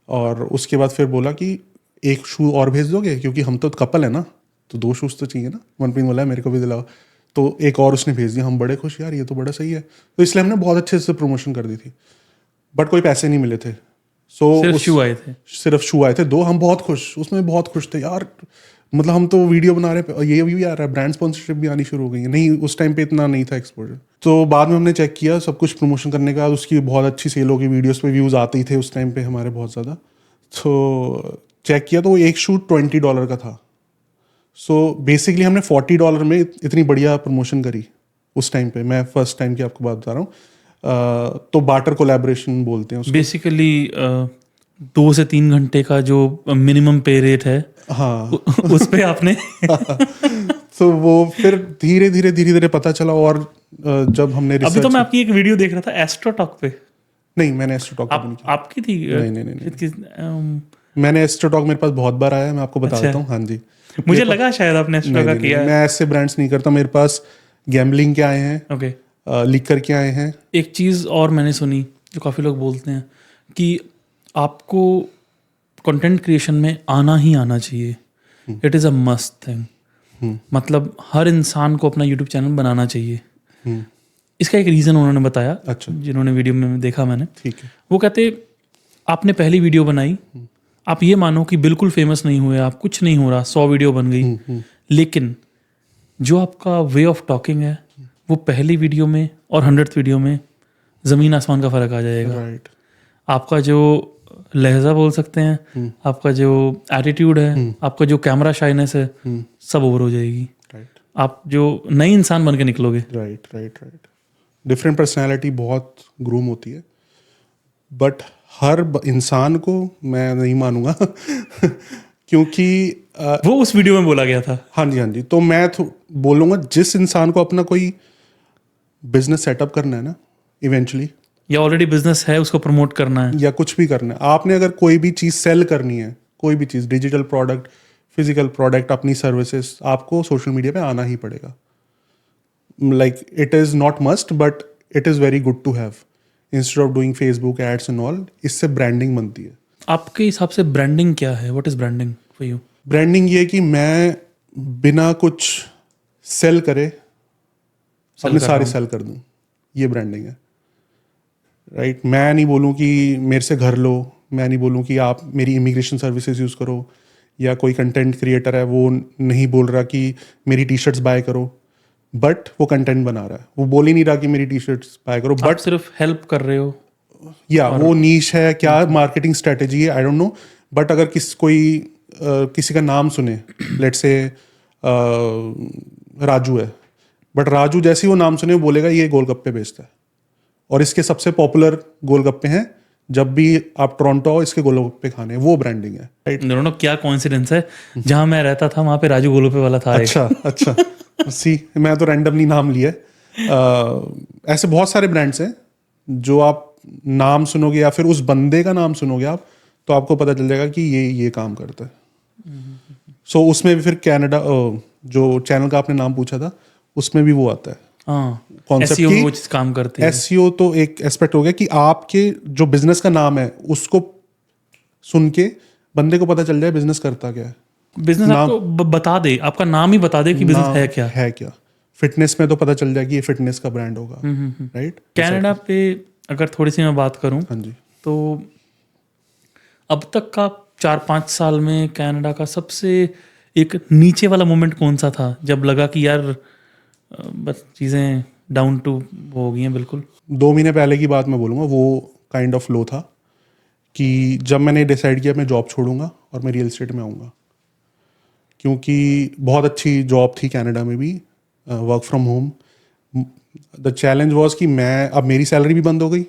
और उसके बाद फिर बोला कि एक शू और भेज दोगे, क्योंकि हम तो कपल है ना, तो 2 शूज़ तो चाहिए ना। मनप्रीत बोला मेरे को भी दिलाओ, तो एक और उसने भेज दिया। हम बड़े खुश, यार ये तो बड़ा सही है। तो इसलिए हमने बहुत अच्छे से प्रमोशन कर दी थी, बट कोई पैसे नहीं मिले थे। सिर्फ शू आए थे? सिर्फ शू आए थे 2। हम बहुत खुश, उसमें बहुत खुश थे यार, मतलब हम तो वीडियो बना रहे हैं, ये भी आ रहा है, ब्रांड स्पॉन्सरशिप भी आनी शुरू हो गई है। नहीं, उस टाइम पे इतना नहीं था एक्सपोजर। तो बाद में हमने चेक किया सब कुछ प्रमोशन करने के बाद, उसकी बहुत अच्छी सेल होगी, वीडियोस पे व्यूज़ आते ही थे उस टाइम पे हमारे बहुत ज़्यादा। तो चेक किया तो वो एक शूट $20 का था। सो बेसिकली हमने $40 में इतनी बढ़िया प्रमोशन करी उस टाइम पे। मैं फर्स्ट टाइम की आपको बात बता रहा हूँ। तो बार्टर कोलैबोरेशन बोलते हैं उसको। बेसिकली 2 से 3 घंटे का जो मिनिमम पे रेट है, हाँ उस पे आपने तो वो फिर धीरे धीरे पता चला। और जब हमने अभी तो मैं आपकी एक वीडियो देख रहा था एस्ट्रोटॉक पे। नहीं, मैंने एस्ट्रोटॉक नहीं किया। आपकी थी? नहीं। मैंने एस्ट्रोटॉक मेरे पास बहुत बार आया है, मैं आपको बता देता हूँ। हाँ जी, मुझे लगा शायद आपने एस्ट्रो का किया है। मैं ऐसे ब्रांड्स नहीं करता। मेरे पास गैम्बलिंग के आए हैं, ओके। लिकर के आए हैं। एक चीज़ और मैंने सुनी जो काफ़ी लोग बोलते हैं कि आपको कंटेंट क्रिएशन में आना ही आना चाहिए। It is a must thing. मतलब हर इंसान को अपना यूट्यूब चैनल बनाना चाहिए। इसका एक रीज़न उन्होंने बताया। अच्छा, जिन्होंने वीडियो में देखा मैंने, ठीक है। वो कहते आपने पहली वीडियो बनाई, आप ये मानो कि बिल्कुल फेमस नहीं हुए आप, कुछ नहीं हो रहा, 100 वीडियो बन गई, लेकिन जो आपका वे ऑफ टॉकिंग है वो पहली वीडियो में और 100th वीडियो में ज़मीन आसमान का फ़र्क आ जाएगा। राइट। आपका जो लहजा बोल सकते हैं, आपका जो एटीट्यूड है, आपका जो कैमरा शाइनेस है, सब ओवर हो जाएगी। राइट आप जो नई इंसान बन के निकलोगे। राइट। डिफरेंट पर्सनैलिटी बहुत ग्रूम होती है, बट हर इंसान को मैं नहीं मानूंगा क्योंकि वो उस वीडियो में बोला गया था। हाँ जी। तो मैं बोलूँगा जिस इंसान को अपना कोई बिजनेस सेटअप करना है ना, इवेंचुअली, या ऑलरेडी बिजनेस है उसको प्रमोट करना है, या कुछ भी करना है, आपने अगर कोई भी चीज़ सेल करनी है, कोई भी चीज़, डिजिटल प्रोडक्ट, फिजिकल प्रोडक्ट, अपनी सर्विसेज, आपको सोशल मीडिया पे आना ही पड़ेगा। Like it is not must, but it is very good to have instead of doing Facebook ads and all. इससे ब्रांडिंग बनती है। आपके हिसाब से ब्रांडिंग क्या है? What is branding for you? Branding ये कि मैं बिना कुछ सेल करे अपने सारे सेल कर दूं, ये ब्रांडिंग है, राइट? मैं नहीं बोलूं कि मेरे से घर लो, मैं नहीं बोलूं कि आप मेरी इमिग्रेशन सर्विसेज यूज़ करो, या कोई कंटेंट क्रिएटर है वो नहीं बोल रहा कि मेरी टी शर्ट्स बाय करो, बट वो कंटेंट बना रहा है, वो बोल ही नहीं रहा कि मेरी टी शर्ट्स बाय करो, बट सिर्फ हेल्प कर रहे हो। या वो नीश है, क्या मार्केटिंग स्ट्रेटेजी है, आई डोंट नो, बट अगर किसी का नाम सुने, लेट्स से राजू है, बट राजू जैसे ही वो नाम सुने वो बोलेगा ये गोलगप्पे बेचता है, और इसके सबसे पॉपुलर गोलगप्पे हैं, जब भी आप टोरंटो आओ इसके गोलगप्पे खाने, वो ब्रांडिंग है, राइट? दोनों क्या कोइंसिडेंस है, जहां मैं रहता था वहां पे राजू गोलगप्पे वाला था एक। अच्छा सी, मैं तो रैंडमली नाम लिया है। ऐसे बहुत सारे ब्रांड्स हैं जो आप नाम सुनोगे या फिर उस बंदे का नाम सुनोगे आप, तो आपको पता चल जाएगा कि ये काम करता है। सो उसमें भी फिर कनाडा, जो चैनल का आपने नाम पूछा था, उसमें भी वो आता है हाँ, कॉन्सेप्ट SEO में वो की। चीज काम करती है। एसईओ तो एक एस्पेक्ट हो गया कि आपके जो बिजनेस का नाम है उसको सुन के बंदे को पता चल जाए बिजनेस करता क्या है। बिजनेस आपको बता दे, आपका नाम ही बता दे कि बिजनेस नाम है क्या। फिटनेस में तो पता चल जाए कि ये फिटनेस का ब्रांड होगा, राइट? कनाडा पे अगर थोड़ी सी मैं बात करूं हाँ जी। तो अब तक का 4-5 साल में कनाडा का सबसे एक नीचे वाला मोमेंट कौन सा था, जब लगा कि यार बस चीज़ें डाउन टू हो गई हैं बिल्कुल? 2 महीने पहले की बात मैं बोलूँगा, वो काइंड ऑफ लो था कि जब मैंने डिसाइड किया मैं जॉब छोड़ूंगा और मैं रियल एस्टेट में आऊँगा, क्योंकि बहुत अच्छी जॉब थी कनाडा में भी, work from home. The challenge was कि मैं, अब मेरी सैलरी भी बंद हो गई,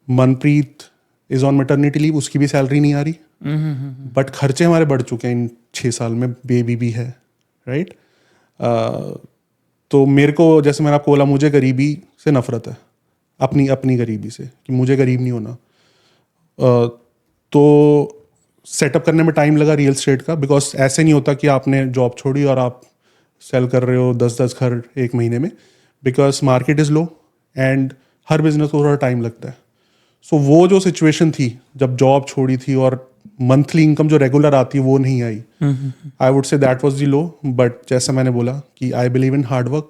Manpreet is on maternity leave, उसकी भी सैलरी नहीं आ रही, बट खर्चे हमारे बढ़ चुके हैं इन 6 साल में, बेबी भी है, राइट? तो मेरे को, जैसे मैंने आपको बोला, मुझे गरीबी से नफरत है, अपनी गरीबी से, कि मुझे गरीब नहीं होना। तो सेटअप करने में टाइम लगा रियल एस्टेट का, बिकॉज ऐसे नहीं होता कि आपने जॉब छोड़ी और आप सेल कर रहे हो 10-10 घर एक महीने में, because market is low and her business को थोड़ा टाइम लगता है। सो वो जो सिचुएशन थी जब जॉब छोड़ी थी और मंथली इनकम जो रेगुलर आती है वो नहीं आई, I would say that was the low. But जैसा मैंने बोला कि I believe in hard work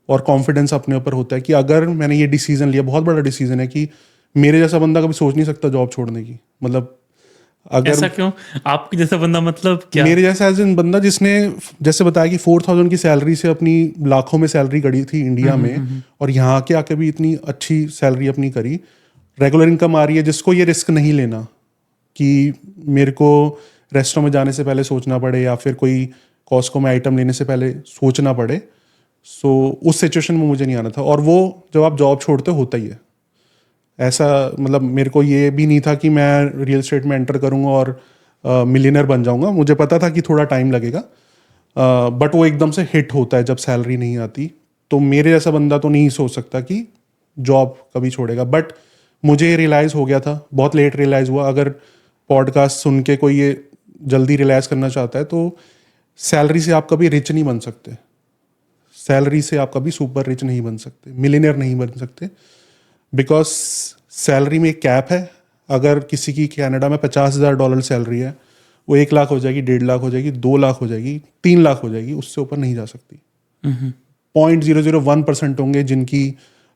और कॉन्फिडेंस अपने ऊपर होता है कि अगर मैंने ये डिसीजन लिया, बहुत बड़ा डिसीजन है कि मेरे जैसा बंदा कभी सोच नहीं सकता जॉब छोड़ने की, मतलब अगर ऐसा क्यों? आपके जैसा बंदा मतलब क्या? मेरे जैसा एज इन बंदा जिसने, जैसे बताया कि 4,000 की सैलरी से अपनी लाखों में सैलरी करी थी इंडिया में, और यहाँ के आके भी इतनी अच्छी सैलरी अपनी करी, रेगुलर इनकम आ रही है, जिसको ये रिस्क नहीं लेना कि मेरे को रेस्टोरेंट में जाने से पहले सोचना पड़े या फिर कोई कॉस्को में आइटम लेने से पहले सोचना पड़े। सो उस सिचुएशन में मुझे नहीं आना था, और वो जब आप जॉब छोड़ते हो होता ही है ऐसा। मतलब मेरे को ये भी नहीं था कि मैं रियल एस्टेट में एंटर करूंगा और मिलियनर बन जाऊंगा, मुझे पता था कि थोड़ा टाइम लगेगा, बट वो एकदम से हिट होता है जब सैलरी नहीं आती। तो मेरे जैसा बंदा तो नहीं सोच सकता कि जॉब कभी छोड़ेगा, बट मुझे रियलाइज़ हो गया था, बहुत लेट रियलाइज़ हुआ। अगर पॉडकास्ट सुन के कोई ये जल्दी रियलाइज़ करना चाहता है तो सैलरी से आप कभी रिच नहीं बन सकते, सैलरी से आप कभी सुपर रिच नहीं बन सकते, मिलियनर नहीं बन सकते, बिकॉज सैलरी में एक कैप है। अगर किसी की कनाडा में $50,000 सैलरी है, वो 1 लाख हो जाएगी, 1.5 लाख हो जाएगी, 2 लाख हो जाएगी, 3 लाख हो जाएगी, उससे ऊपर नहीं जा सकती। 0.001% होंगे जिनकी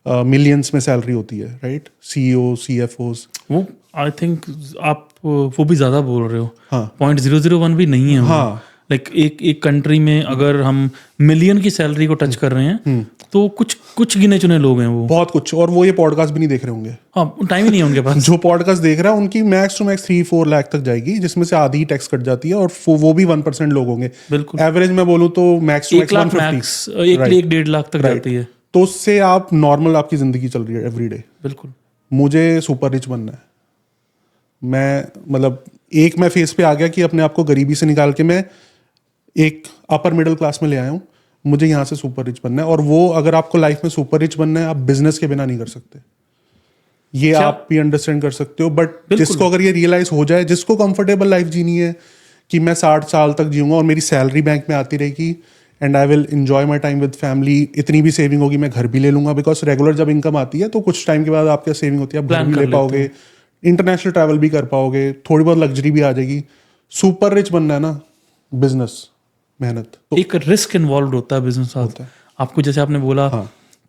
मिलियंस में सैलरी होती है, राइट? CEO, CFOs, वो आई थिंक आप वो भी ज्यादा बोल रहे हो। हाँ। 0.001 भी नहीं है वो। हाँ। लाइक एक कंट्री में अगर हम मिलियन की सैलरी को टच कर रहे हैं तो कुछ गिने चुने लोग हैं वो। बहुत कुछ, और वो ये पॉडकास्ट भी नहीं देख रहे होंगे। हाँ, टाइम ही नहीं है उनके पास। जो पॉडकास्ट देख रहा है उनकी मैक्स टू मैक्स 3-4 लाख तक जाएगी, जिसमें से आधी टैक्स कट जाती है, और वो भी 1% लोग होंगे। बिल्कुल। एवरेज में बोलूँ तो max two 1 lakh max, 1-1.5 lakh तक जाती है। तो उससे आप नॉर्मल आपकी जिंदगी चल रही है एवरीडे। बिल्कुल। मुझे सुपर रिच बनना है। मैं मतलब एक मैं फेस पे आ गया कि अपने आप को गरीबी से निकाल के मैं एक अपर मिडिल क्लास में ले आया हूँ। मुझे यहाँ से सुपर रिच बनना है, और वो अगर आपको लाइफ में सुपर रिच बनना है, आप बिजनेस के बिना नहीं कर सकते। ये आप भी अंडरस्टैंड कर सकते हो, बट जिसको अगर ये रियलाइज हो जाए, जिसको कंफर्टेबल लाइफ जीनी है कि मैं 60 साल तक जीऊंगा और मेरी सैलरी बैंक में आती रहेगी and I will enjoy my time with family, इतनी भी सेविंग होगी, मैं घर भी ले लूंगा, बिकॉज रेगुलर जब इनकम आती है तो कुछ टाइम के बाद आपके सेविंग होती है, आप घर भी ले पाओगे, इंटरनेशनल ट्रैवल भी कर पाओगे, थोड़ी बहुत लग्जरी भी आ जाएगी। सुपर रिच बनना है ना, बिजनेस, मेहनत, तो एक रिस्क इन्वॉल्व होता है बिजनेस होता है। आपको जैसे आपने बोला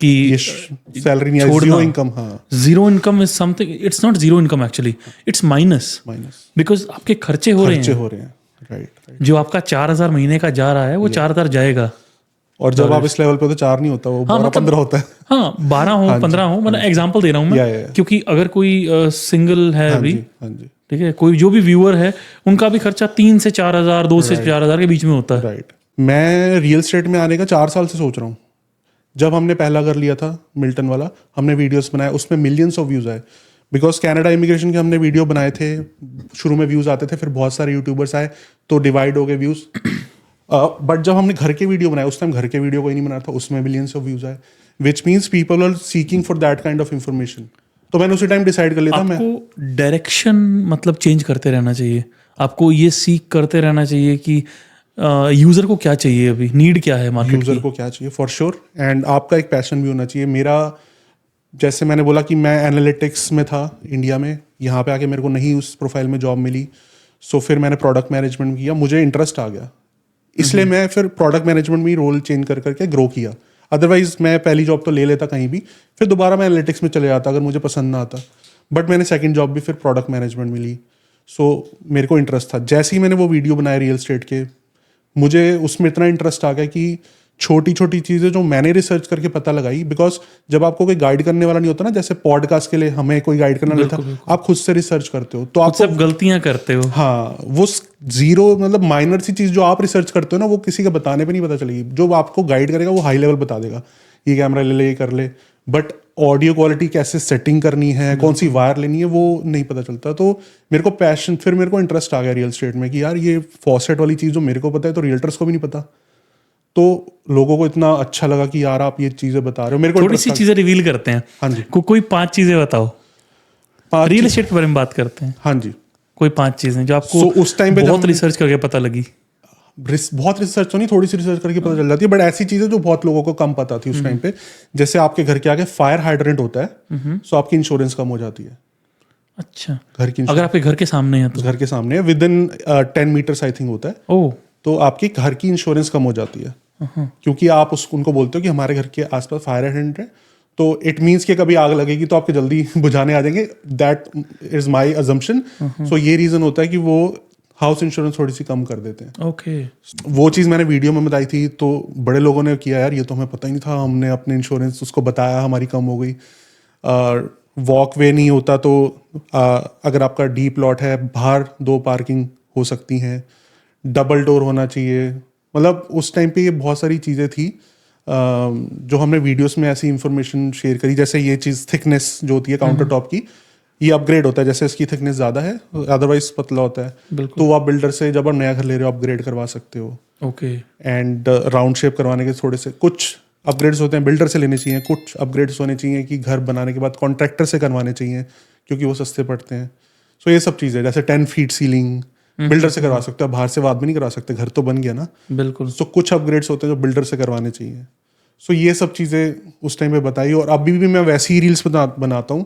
कि ये सैलरी नहीं है, जीरो इनकम। हाँ, zero income is something, it's not zero income actually, it's minus, because आपके खर्चे हो रहे हैं। राइट। जो आपका 4,000 महीने का जा रहा है वो 4,000 जाएगा, और जब आप इस लेवल पे तो 4 नहीं होता, वो 12-15 होता है। हाँ, 12 हो, 15 हो, मतलब एग्जांपल दे रहा हूँ मैं, क्योंकि अगर कोई सिंगल है अभी, ठीक है, कोई जो भी व्यूअर है, उनका भी खर्चा 3 से 4,000, 2 से 4,000 के बीच में होता है। राइट। मैं रियल एस्टेट में आने का 4 साल से सोच रहा हूँ जब हमने पहला घर लिया था मिल्टन वाला, हमने वीडियोस बनाए, उसमें मिलियंस ऑफ व्यूज़ आए बिकॉज कनाडा इमिग्रेशन के हमने वीडियो बनाए थे। शुरू में व्यूज़ आते थे, फिर बहुत सारे यूट्यूबर्स आए तो डिवाइड हो गए व्यूज़। बट जब हमने घर के वीडियो बनाए, उस टाइम घर के वीडियो कोई नहीं बना था, उसमें मिलियंस ऑफ व्यूज़ आए, which means people are seeking for that kind of information. तो मैंने उसी टाइम डिसाइड कर लिया था मैं आपको डायरेक्शन मतलब चेंज करते रहना चाहिए, आपको ये सीख करते रहना चाहिए कि यूज़र को क्या चाहिए, अभी नीड क्या है मार्केट यूज़र को क्या चाहिए फॉर श्योर, एंड आपका एक पैशन भी होना चाहिए। मेरा जैसे मैंने बोला कि मैं एनालिटिक्स में था इंडिया में, यहाँ पे आके मेरे को नहीं उस प्रोफाइल में जॉब मिली, सो फिर मैंने प्रोडक्ट मैनेजमेंट किया, मुझे इंटरेस्ट आ गया, इसलिए मैं फिर प्रोडक्ट मैनेजमेंट में ही रोल चेंज कर करके ग्रो किया। अदरवाइज मैं पहली जॉब तो ले लेता कहीं भी, फिर दोबारा मैं एनालिटिक्स में चले जाता अगर मुझे पसंद ना आता, बट मैंने सेकंड जॉब भी फिर प्रोडक्ट मैनेजमेंट मिली, सो मेरे को इंटरेस्ट था। जैसे ही मैंने वो वीडियो बनाए रियल एस्टेट के, मुझे उसमें इतना इंटरेस्ट आ गया कि छोटी छोटी चीज़ें जो मैंने रिसर्च करके पता लगाई, बिकॉज जब आपको कोई गाइड करने वाला नहीं होता ना, जैसे पॉडकास्ट के लिए हमें कोई गाइड करना नहीं था, आप खुद से रिसर्च करते हो तो आप सब गलतियां करते हो। हाँ, वो जीरो मतलब माइनर सी चीज़ जो आप रिसर्च करते हो ना, वो किसी के बताने पे नहीं पता चलेगी। जो आपको गाइड करेगा वो हाई लेवल बता देगा, ये कैमरा ले ले, ये कर ले, बट ऑडियो क्वालिटी कैसे सेटिंग करनी है, कौन सी वायर लेनी है, वो नहीं पता चलता। तो मेरे को पैशन, फिर मेरे को इंटरेस्ट आ गया रियल एस्टेट में कि यार ये फॉसेट वाली चीज़ जो मेरे को पता है तो रियल्टर्स को भी नहीं पता। तो लोगों को इतना अच्छा लगा कि यार आप ये चीज़ें बता रहे हो, मेरे को थोड़ी सी चीज़ें रिवील करते हैं। हाँ जी, कोई 5 चीज़ें बताओ, रियल एस्टेट के बारे में बात करते हैं। हाँ जी, कोई 5 चीज़ें जो आपको उस टाइम पे बहुत रिसर्च करके पता लगी। बहुत रिसर्च तो नहीं, थोड़ी सी रिसर्च करके पता चल जाती है, बट ऐसी चीजें जो बहुत लोगों को कम पता थी उस टाइम पे, जैसे आपके घर के आगे फायर हाइड्रेंट होता है, सो आपकी इंश्योरेंस कम हो जाती है। अच्छा, घर की अगर आपके घर के सामने है तो? घर के सामने with in 10 metres I think होता है, ओह, तो आपकी घर की इंश्योरेंस कम हो जाती है, क्योंकि आप उनको बोलते हो कि हमारे घर के आसपास फायर हाइड्रेंट है, तो इट मीन्स कि कभी आग लगेगी तो आपके जल्दी बुझाने आ जाएंगे। That is my assumption. So ये रीजन होता है कि वो हाउस इंश्योरेंस थोड़ी सी कम कर देते हैं। ओके, वो चीज़ मैंने वीडियो में बताई थी, तो बड़े लोगों ने किया यार ये तो हमें पता ही नहीं था, हमने अपने इंश्योरेंस उसको बताया, हमारी कम हो गई। वॉक वे नहीं होता तो अगर आपका डीप लॉट है, बाहर 2 पार्किंग हो सकती हैं, डबल डोर होना चाहिए, मतलब उस टाइम पे ये बहुत सारी चीज़ें थी जो हमने वीडियोस में ऐसी इंफॉर्मेशन शेयर करी। जैसे ये चीज़ थिकनेस जो होती है काउंटर टॉप की, ये अपग्रेड होता है, जैसे इसकी थिकनेस ज़्यादा है, अदरवाइज पतला होता है, तो आप बिल्डर से जब आप नया घर ले रहे हो अपग्रेड करवा सकते हो। ओके, एंड राउंड शेप करवाने के थोड़े से कुछ अपग्रेड्स होते हैं, बिल्डर से लेने चाहिए, कुछ अपग्रेड्स होने चाहिए कि घर बनाने के बाद कॉन्ट्रैक्टर से करवाने चाहिए क्योंकि वो सस्ते पड़ते हैं। सो ये सब चीज़ें, जैसे 10 फीट सीलिंग बिल्डर से करवा सकते हो, बाहर से बाद में नहीं करवा सकते, घर तो बन गया ना। बिल्कुल। सो कुछ अपग्रेड्स होते हैं जो बिल्डर से करवाने चाहिए। सो ये सब चीज़ें उस टाइम पे बताई, और अभी भी मैं वैसी ही रील्स बनाता हूँ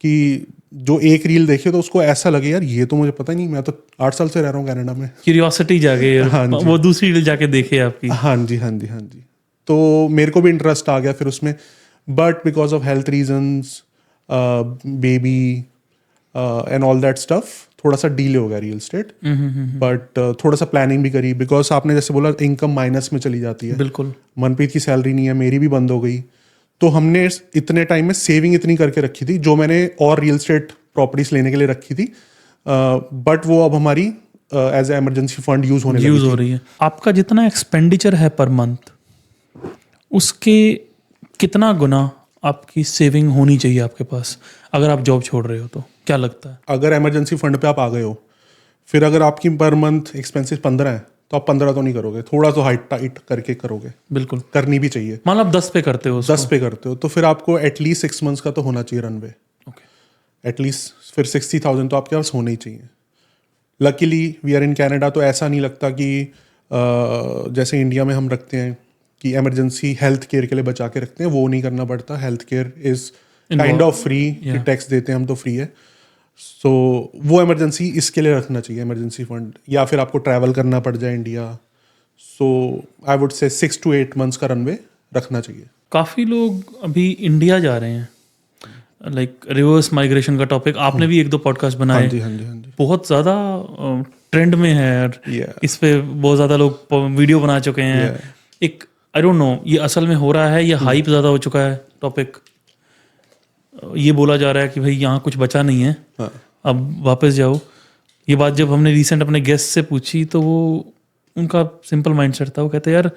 कि जो एक रील देखे तो उसको ऐसा लगे यार ये तो मुझे पता नहीं, मैं तो 8 साल से रह रहा हूँ कनाडा में। क्यूरियोसिटी जागे, वो दूसरी रील जाके देखे आपकी। हाँ जी, हाँ जी, हाँ जी। तो मेरे को भी इंटरेस्ट आ गया फिर उसमें, but because of health reasons, baby and all that stuff, थोड़ा सा डीले हो गया रियल स्टेट। बट थोड़ा सा प्लानिंग भी करी, बिकॉज आपने जैसे बोला इनकम माइनस में चली जाती है। बिल्कुल, मनप्रीत की सैलरी नहीं है, मेरी भी बंद हो गई, तो हमने इतने टाइम में सेविंग इतनी करके रखी थी जो मैंने और रियल स्टेट प्रॉपर्टीज लेने के लिए रखी थी, बट वो अब हमारी as a emergency fund use हो रही है। आपका जितना एक्सपेंडिचर है पर मंथ, उसके कितना गुना आपकी सेविंग होनी चाहिए आपके पास अगर आप जॉब छोड़ रहे हो तो? क्या लगता है? अगर इमरजेंसी फंड पे आप आ गए हो, फिर अगर आपकी पर मंथ एक्सपेंसेस 15 है तो आप 15 तो नहीं करोगे, थोड़ा तो हाइट टाइट करके करोगे। बिल्कुल, करनी भी चाहिए। मान लो आप 10 पे करते हो, 10 पे करते हो तो फिर आपको एटलीस्ट 6 मंथ्स का तो होना चाहिए रनवे। एटलीस्ट फिर 60,000 तो आपके पास होने ही चाहिए। Luckily we are in Canada, तो ऐसा नहीं लगता कि जैसे इंडिया में हम रखते हैं कि इमरजेंसी हेल्थ केयर के लिए बचा के रखते हैं, वो नहीं करना पड़ता। Health care is kind of free, tax देते हैं हम तो फ्री है। सो वो इमरजेंसी इसके लिए रखना चाहिए, इमरजेंसी फंड, या फिर आपको ट्रैवल करना पड़ जाए इंडिया, सो आई वुड से 6 to 8 मंथ्स का रनवे रखना चाहिए। काफ़ी लोग अभी इंडिया जा रहे हैं, लाइक रिवर्स माइग्रेशन का टॉपिक आपने भी 1-2 पॉडकास्ट बनाए। हाँ जी, हाँ जी, हाँ जी। बहुत ज़्यादा ट्रेंड में है, इस पे बहुत ज़्यादा लोग वीडियो बना चुके हैं। एक आई डोंट नो ये असल में हो रहा है या हाइप ज़्यादा हो चुका है टॉपिक। ये बोला जा रहा है कि भाई यहाँ कुछ बचा नहीं है, हाँ। अब वापस जाओ। ये बात जब हमने रिसेंट अपने गेस्ट से पूछी तो वो उनका सिंपल माइंडसेट था, वो कहते यार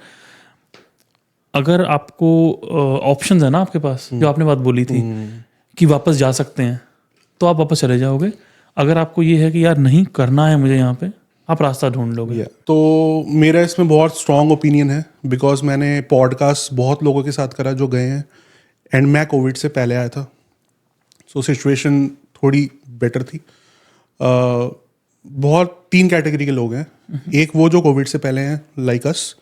अगर आपको ऑप्शंस है ना आपके पास, जो आपने बात बोली थी कि वापस जा सकते हैं, तो आप वापस चले जाओगे। अगर आपको ये है कि यार नहीं करना है मुझे यहाँ पे, आप रास्ता ढूंढ लोगे। तो मेरा इसमें बहुत स्ट्रॉन्ग ओपिनियन है, बिकॉज मैंने पॉडकास्ट बहुत लोगों के साथ करा जो गए हैं, एंड मैं कोविड से पहले आया था, सो सिचुएशन थोड़ी बेटर थी। बहुत 3 कैटेगरी के लोग हैं। एक वो जो कोविड से पहले हैं लाइक अस,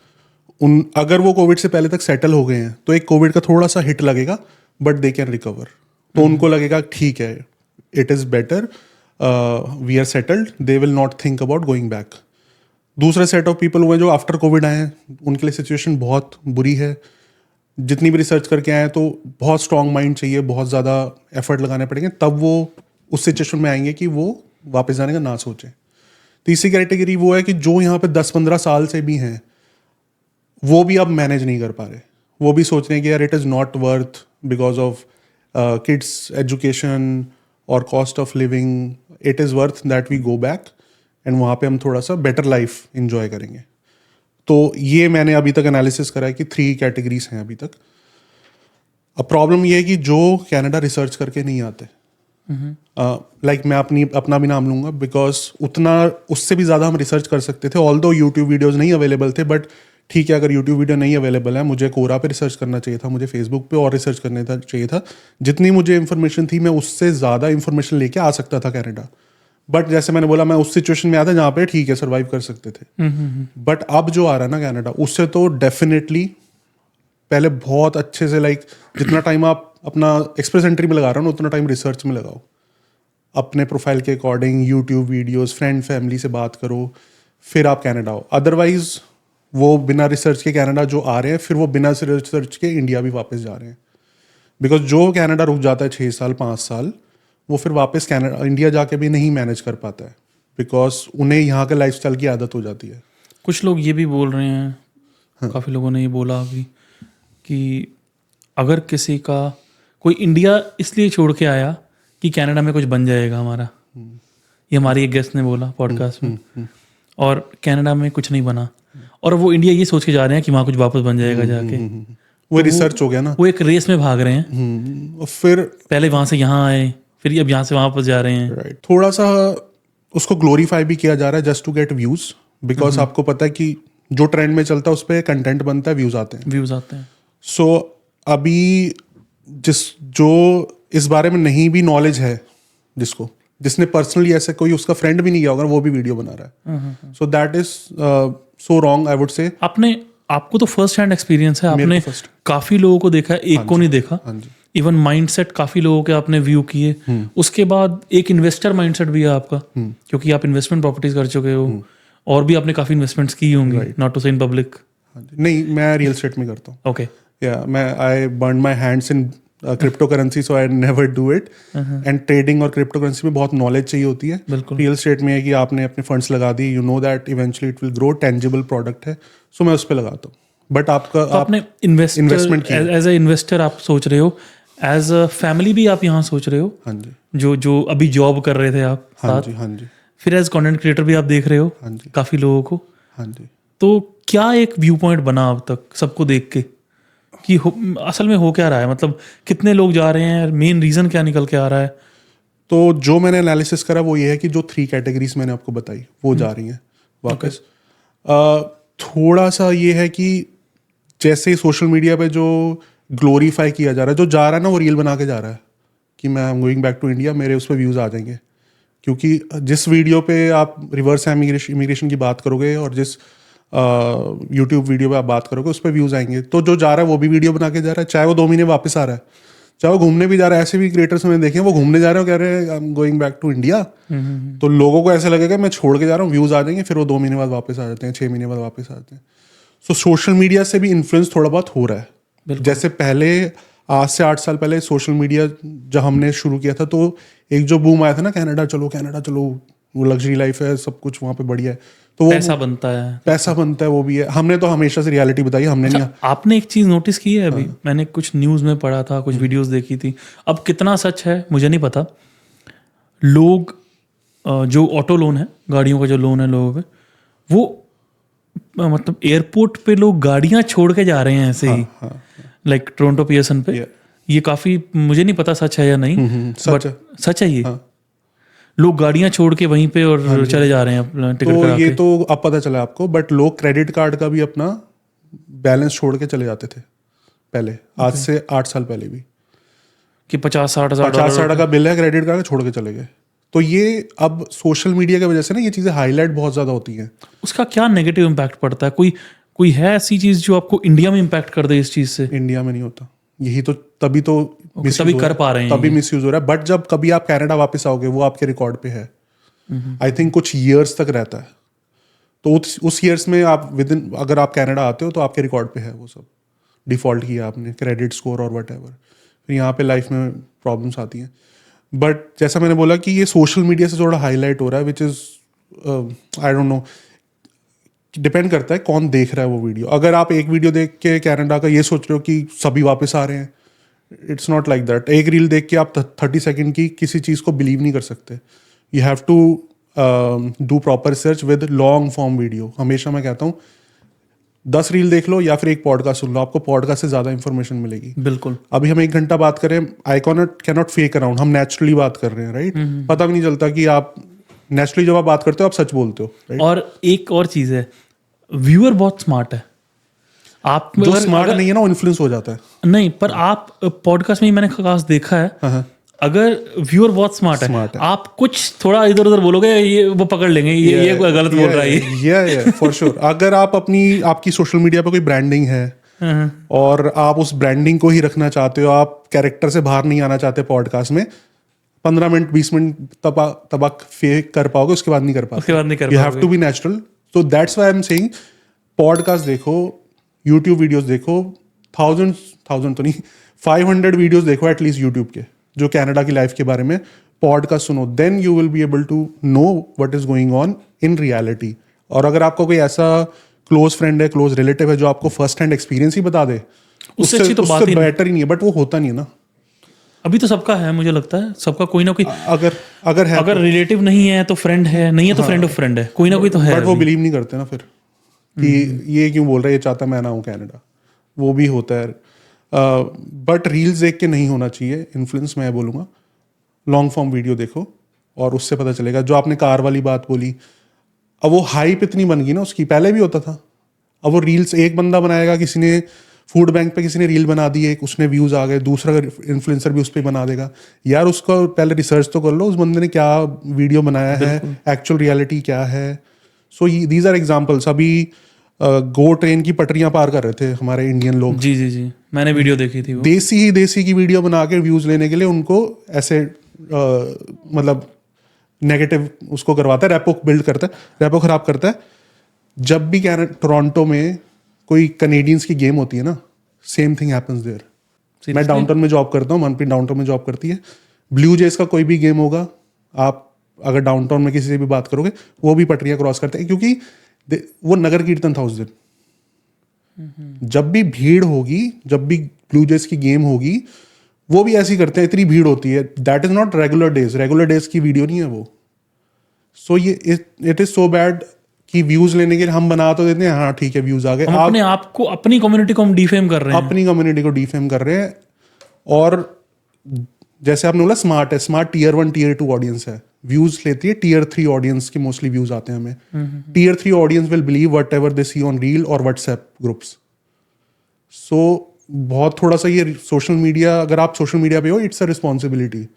अगर वो कोविड से पहले तक सेटल हो गए हैं तो एक कोविड का थोड़ा सा हिट लगेगा बट दे कैन रिकवर, तो उनको लगेगा ठीक है, it is better, we are settled, they will not think about going back. दूसरा सेट ऑफ पीपल हुए जो आफ्टर कोविड आए हैं, उनके लिए सिचुएशन बहुत बुरी है। जितनी भी रिसर्च करके आए हैं तो बहुत स्ट्रॉन्ग माइंड चाहिए, बहुत ज़्यादा एफर्ट लगाने पड़ेंगे, तब वो उस सिचुएशन में आएंगे कि वो वापस जाने का ना सोचें। तीसरी कैटेगरी वो है कि जो यहाँ पे 10-15 साल से भी हैं, वो भी अब मैनेज नहीं कर पा रहे, वो भी सोच रहे हैं कि यार it is not worth because of kids education और cost of living, it is worth that we go back and वहाँ पे हम थोड़ा सा बेटर लाइफ इंजॉय करेंगे। तो ये मैंने अभी तक एनालिसिस करा है कि 3 कैटेगरीज हैं अभी तक। अब प्रॉब्लम ये है कि जो कनाडा रिसर्च करके नहीं आते, लाइक मैं अपना भी नाम लूँगा, बिकॉज उतना उससे भी ज़्यादा हम रिसर्च कर सकते थे, ऑल्दो यूट्यूब वीडियोज़ नहीं अवेलेबल थे, बट ठीक है, अगर यूट्यूब वीडियो नहीं अवेलेबल है, मुझे कोरा पे रिसर्च करना चाहिए था, मुझे फेसबुक पे और रिसर्च करने चाहिए था। जितनी मुझे इन्फॉर्मेशन थी मैं उससे ज़्यादा इन्फॉर्मेशन लेके आ सकता था कनाडा, बट जैसे मैंने बोला मैं उस सिचुएशन में आया था जहाँ पे ठीक है सर्वाइव कर सकते थे। बट अब जो आ रहा है ना कनाडा, उससे तो डेफिनेटली पहले बहुत अच्छे से, लाइक जितना टाइम आप अपना एक्सप्रेस एंट्री में लगा रहे हो ना, उतना टाइम रिसर्च में लगाओ, अपने प्रोफाइल के according YouTube videos, friend family से बात करो, फिर आप कनाडा आओ। अदरवाइज वो बिना रिसर्च के कनाडा जो आ रहे हैं, फिर वो बिना रिसर्च के इंडिया भी वापस जा रहे हैं, बिकॉज जो कनाडा रुक जाता है 6 साल 5 साल, वो फिर वापस कनाडा इंडिया जाके भी नहीं मैनेज कर पाता है, बिकॉज उन्हें यहाँ के लाइफस्टाइल की आदत हो जाती है। कुछ लोग ये भी बोल रहे हैं, काफ़ी लोगों ने ये बोला अभी कि अगर किसी का कोई इंडिया इसलिए छोड़ के आया कि कनाडा में कुछ बन जाएगा हमारा, ये हमारी एक गेस्ट ने बोला पॉडकास्ट में, और कनाडा में कुछ नहीं बना, और वो इंडिया ये सोच के जा रहे हैं कि वहाँ कुछ वापस बन जाएगा जाके। वो रिसर्च हो गया ना, वो एक रेस में भाग रहे हैं, और फिर पहले वहाँ से यहाँ आए, फिर अब यहाँ से वहाँ पर जा रहे हैं। राइट, थोड़ा सा उसको ग्लोरीफाई भी किया जा रहा है just to get views, because आपको पता है कि जो ट्रेंड में चलता है उस पर कंटेंट बनता है, व्यूज आते हैं। सो अभी जो इस बारे में नहीं भी नॉलेज है, जिसने पर्सनली ऐसे कोई उसका फ्रेंड भी नहीं गया होगा, वो भी वीडियो बना रहा है, so that is so wrong I would से। आपको तो फर्स्ट हैंड एक्सपीरियंस है, आपने काफी लोगों को देखा है, एक को नहीं देखा। इवन माइंडसेट काफी लोगों के आपने व्यू किए, उसके बाद एक इन्वेस्टर माइंडसेट भी है आपका, क्योंकि आप इन्वेस्टमेंट प्रॉपर्टीज कर चुके हो, और भी आपने काफी इन्वेस्टमेंट्स की होंगी, नॉट टू से इन पब्लिक। नहीं, मैं रियल एस्टेट में करता हूँ। ओके, या मैं I burn my hands in crypto currency, so I never do it. And trading और क्रिप्टो करेंसी में बहुत नॉलेज चाहिए होती है। रियल एस्टेट में है कि आपने अपने फंड्स लगा दी, you know that eventually it will grow, tangible product है, सो मैं उस पर लगाता हूँ। बट आपका तो आपने इन्वेस्टमेंट एज ए इन्वेस्टर आप सोच रहे हो, एज अ फैमिली भी आप यहाँ सोच रहे हो। हाँ जी, जो अभी जॉब कर रहे थे आप हाँ जी, हाँ जी, फिर एज कंटेंट क्रिएटर भी आप देख रहे हो, हाँ जी, काफी लोगों को। हाँ जी। तो क्या एक व्यू पॉइंट बना अब तक सबको देख के कि असल में हो क्या रहा है, मतलब कितने लोग जा रहे हैं, मेन रीजन क्या निकल के आ रहा है? तो जो मैंने एनालिसिस करा वो ये है कि जो 3 कैटेगरीज मैंने आपको बताई वो जा रही हैं वापस। थोड़ा सा ये है कि जैसे सोशल मीडिया पे जो ग्लोरीफाई किया जा रहा है, जो जा रहा है ना वो रील बना के जा रहा है कि मैं I am going back to India, मेरे उस पर व्यूज़ आ जाएंगे, क्योंकि जिस वीडियो पे आप रिवर्स इमिग्रेशन की बात करोगे और जिस यूट्यूब वीडियो पे आप बात करोगे उस पर व्यूज़ आएंगे। तो जो जा रहा है वो भी वीडियो बना के जा रहा है, चाहे वो 2 महीने वापस आ रहा है, चाहे वो घूमने भी जा रहा है। ऐसे भी क्रिएटर्स मैंने देखे हैं, वो घूमने जा रहे हो, कह रहे हैं I am going back to India, तो लोगों को ऐसा लगेगा मैं छोड़ के जा रहा हूँ, व्यूज़ आ जाएंगे, फिर वो 2 महीने बाद वापस आ जाते हैं, 6 महीने बाद वापस आ जाते हैं। सो सोशल मीडिया से भी इन्फ्लुएंस थोड़ा बहुत हो रहा है। जैसे पहले आज से 8 साल पहले सोशल मीडिया जब हमने शुरू किया था, तो एक जो बूम आया था ना, कनाडा चलो, वो लग्जरी लाइफ है, सब कुछ वहाँ पे बढ़िया है, तो वो पैसा बनता है, वो भी है। हमने तो हमेशा से रियलिटी बताई, हमने नहीं। आपने एक चीज़ नोटिस की है अभी? मैंने कुछ न्यूज़ में पढ़ा था, कुछ वीडियोस देखी थी, अब कितना सच है मुझे नहीं पता। लोग जो ऑटो लोन है, गाड़ियों का जो लोन है लोगों पे, वो मतलब एयरपोर्ट पे लोग गाड़ियां छोड़ के जा रहे हैं ऐसे ही, लाइक टोरंटो पियर्सन पे। ये काफी, मुझे नहीं पता सच है या नहीं, सच है। सच है ये। लोग गाड़ियां छोड़ के वहीं पे और चले जा रहे हैं अपना टिकट तो करा ये के। तो अब पता चला आपको, बट लोग क्रेडिट कार्ड का भी अपना बैलेंस छोड़ के चले जाते थे पहले, आज से 8 साल पहले भी, कि 50-60 हज़ार 50-60 का बिल है क्रेडिट कार्ड का, छोड़ के चले गए। तो ये अब सोशल मीडिया की वजह से ना ये चीज़ें हाईलाइट बहुत ज़्यादा होती हैं। उसका क्या नेगेटिव इम्पैक्ट पड़ता है? कोई है ऐसी चीज जो आपको इंडिया में इम्पैक्ट कर दे इस चीज से? इंडिया में नहीं होता यही, तो तभी तो तभी कर पा रहे हैं तभी मिस यूज हो रहा है। बट जब कभी आप कनाडा वापस आओगे वो आपके रिकॉर्ड पे है, आई थिंक कुछ ईयर्स तक रहता है। तो उस ईयर्स में आप विद इन, अगर आप कनाडा आते हो तो आपके रिकॉर्ड पे है वो सब, डिफॉल्ट किया आपने, क्रेडिट स्कोर और वट एवर। फिर यहाँ पे लाइफ में प्रॉब्लम्स आती हैं। बट जैसा मैंने बोला कि ये सोशल मीडिया से थोड़ा हाईलाइट हो रहा है, which is I don't no, depend करता है कौन देख रहा है वो वीडियो। अगर आप एक वीडियो देख के कनाडा का ये सोच रहे हो कि सभी वापस आ रहे हैं, इट्स नॉट लाइक दैट। एक रील देख के आप 30 सेकंड की किसी चीज़ को बिलीव नहीं कर सकते। You have to do proper research with long form video. हमेशा मैं कहता हूँ 10 रील देख लो या फिर एक पॉडकास्ट सुन लो, आपको पॉडकास्ट से ज़्यादा इन्फॉर्मेशन मिलेगी। बिल्कुल। अभी हम 1 घंटा बात करें, आई कैनॉट फेक अराउंड, हम नेचुरली बात कर रहे हैं, राइट? पता भी नहीं चलता कि आप नेचुरली जब आप बात करते हो आप सच बोलते हो, राइट? और एक और चीज है, व्यूअर बहुत स्मार्ट है। आप जो स्मार्ट नहीं है ना वो इन्फ्लुएंस हो जाता है। नहीं, पर आप पॉडकास्ट में ही मैंने खास देखा है, अगर व्यूअर बहुत स्मार्ट है, आप कुछ थोड़ा इधर उधर बोलोगे ये वो पकड़ लेंगे, ये गलत बोल रहा है ये फॉर श्योर। अगर आप आपकी सोशल मीडिया पे कोई ब्रांडिंग है और आप उस ब्रांडिंग को ही रखना चाहते हो, आप कैरेक्टर से बाहर नहीं आना चाहते पॉडकास्ट में, 15 मिनट 20 मिनट तब आप फेक कर पाओगे, उसके बाद नहीं कर पाओगे। उसके बाद नहीं कर you have to be natural. तो that's why I am saying podcast देखो, यूट्यूब वीडियोस देखो, 1000 तो नहीं, 500 वीडियोस देखो एटलीस्ट यूट्यूब के जो कनाडा की लाइफ के बारे में, पॉडकास्ट सुनो, then you will be able to know what is going on in reality. और अगर आपका कोई ऐसा क्लोज फ्रेंड है, क्लोज रिलेटिव है जो आपको फर्स्ट हैंड एक्सपीरियंस ही बता दे, उससे अच्छी तो बात ही बेटर ही नहीं है। बट वो होता नहीं है ना। अभी तो सबका है, मुझे लगता है सबका कोई ना कोई, अगर रिलेटिव नहीं है तो फ्रेंड है, नहीं है तो फ्रेंड ऑफ फ्रेंड है, कोई ना कोई तो है। बट वो बिलीव नहीं करते ना फिर कि ये क्यों बोल रहा है, ये चाहता मैं ना हूँ कनाडा, वो भी होता है। बट रील्स देख के नहीं होना चाहिए इन्फ्लुएंस, मैं बोलूँगा लॉन्ग फॉर्म वीडियो देखो और उससे पता चलेगा। जो आपने कार वाली बात बोली, अब वो हाइप इतनी बन गई ना उसकी, पहले भी होता था। अब वो रील्स एक बंदा बनाएगा, किसी ने फूड बैंक पे किसी ने रील बना दी, एक उसने व्यूज आ गए, दूसरा इन्फ्लुएंसर भी उस पर बना देगा। यार उसको पहले रिसर्च तो कर लो, उस बंदे ने क्या वीडियो बनाया है, एक्चुअल रियलिटी क्या है। So these are examples. अभी गो ट्रेन की पटरियां पार कर रहे थे हमारे इंडियन लोग, जी, मैंने वीडियो देखी थी वो। देसी की वीडियो बना के व्यूज लेने के लिए उनको ऐसे मतलब नेगेटिव उसको करवाता है, रैपो बिल्ड करता है, रैपो खराब करता है। जब भी टोरंटो में कोई कनेडियंस की गेम होती है ना, सेम थिंग हैपेंस देयर। मैं डाउनटाउन में जॉब करता हूँ, मनप्रीत डाउनटाउन में जॉब करती है। ब्लू जेस का कोई भी गेम होगा, आप अगर डाउनटाउन में किसी से भी बात करोगे, वो भी पटरियां क्रॉस करते हैं, क्योंकि वो नगर कीर्तन था उस दिन। जब भी भीड़ होगी, जब भी ब्लू जेस की गेम होगी, वो भी ऐसी करते हैं, इतनी भीड़ होती है। That is not regular days की वीडियो नहीं है वो। सो ये इट इज सो बैड कि व्यूज लेने के लिए हम बना तो देते हैं, हाँ ठीक है व्यूज आ गए, हम अपने आप को, अपनी कम्युनिटी को हम डिफेम कर रहे हैं, अपनी कम्युनिटी को डिफेम कर रहे हैं। और जैसे आपने बोला स्मार्ट है, स्मार्ट टियर 1 टियर 2 ऑडियंस है, व्यूज लेती है। टियर 3 ऑडियंस के मोस्टली व्यूज आते हैं हमें। Tier 3 audience will believe whatever they see on reel और व्हाट्सएप ग्रुप्स। सो बहुत थोड़ा सा ये सोशल मीडिया, अगर आप सोशल मीडिया पे हो, इट्स अ रिस्पॉन्सिबिलिटी।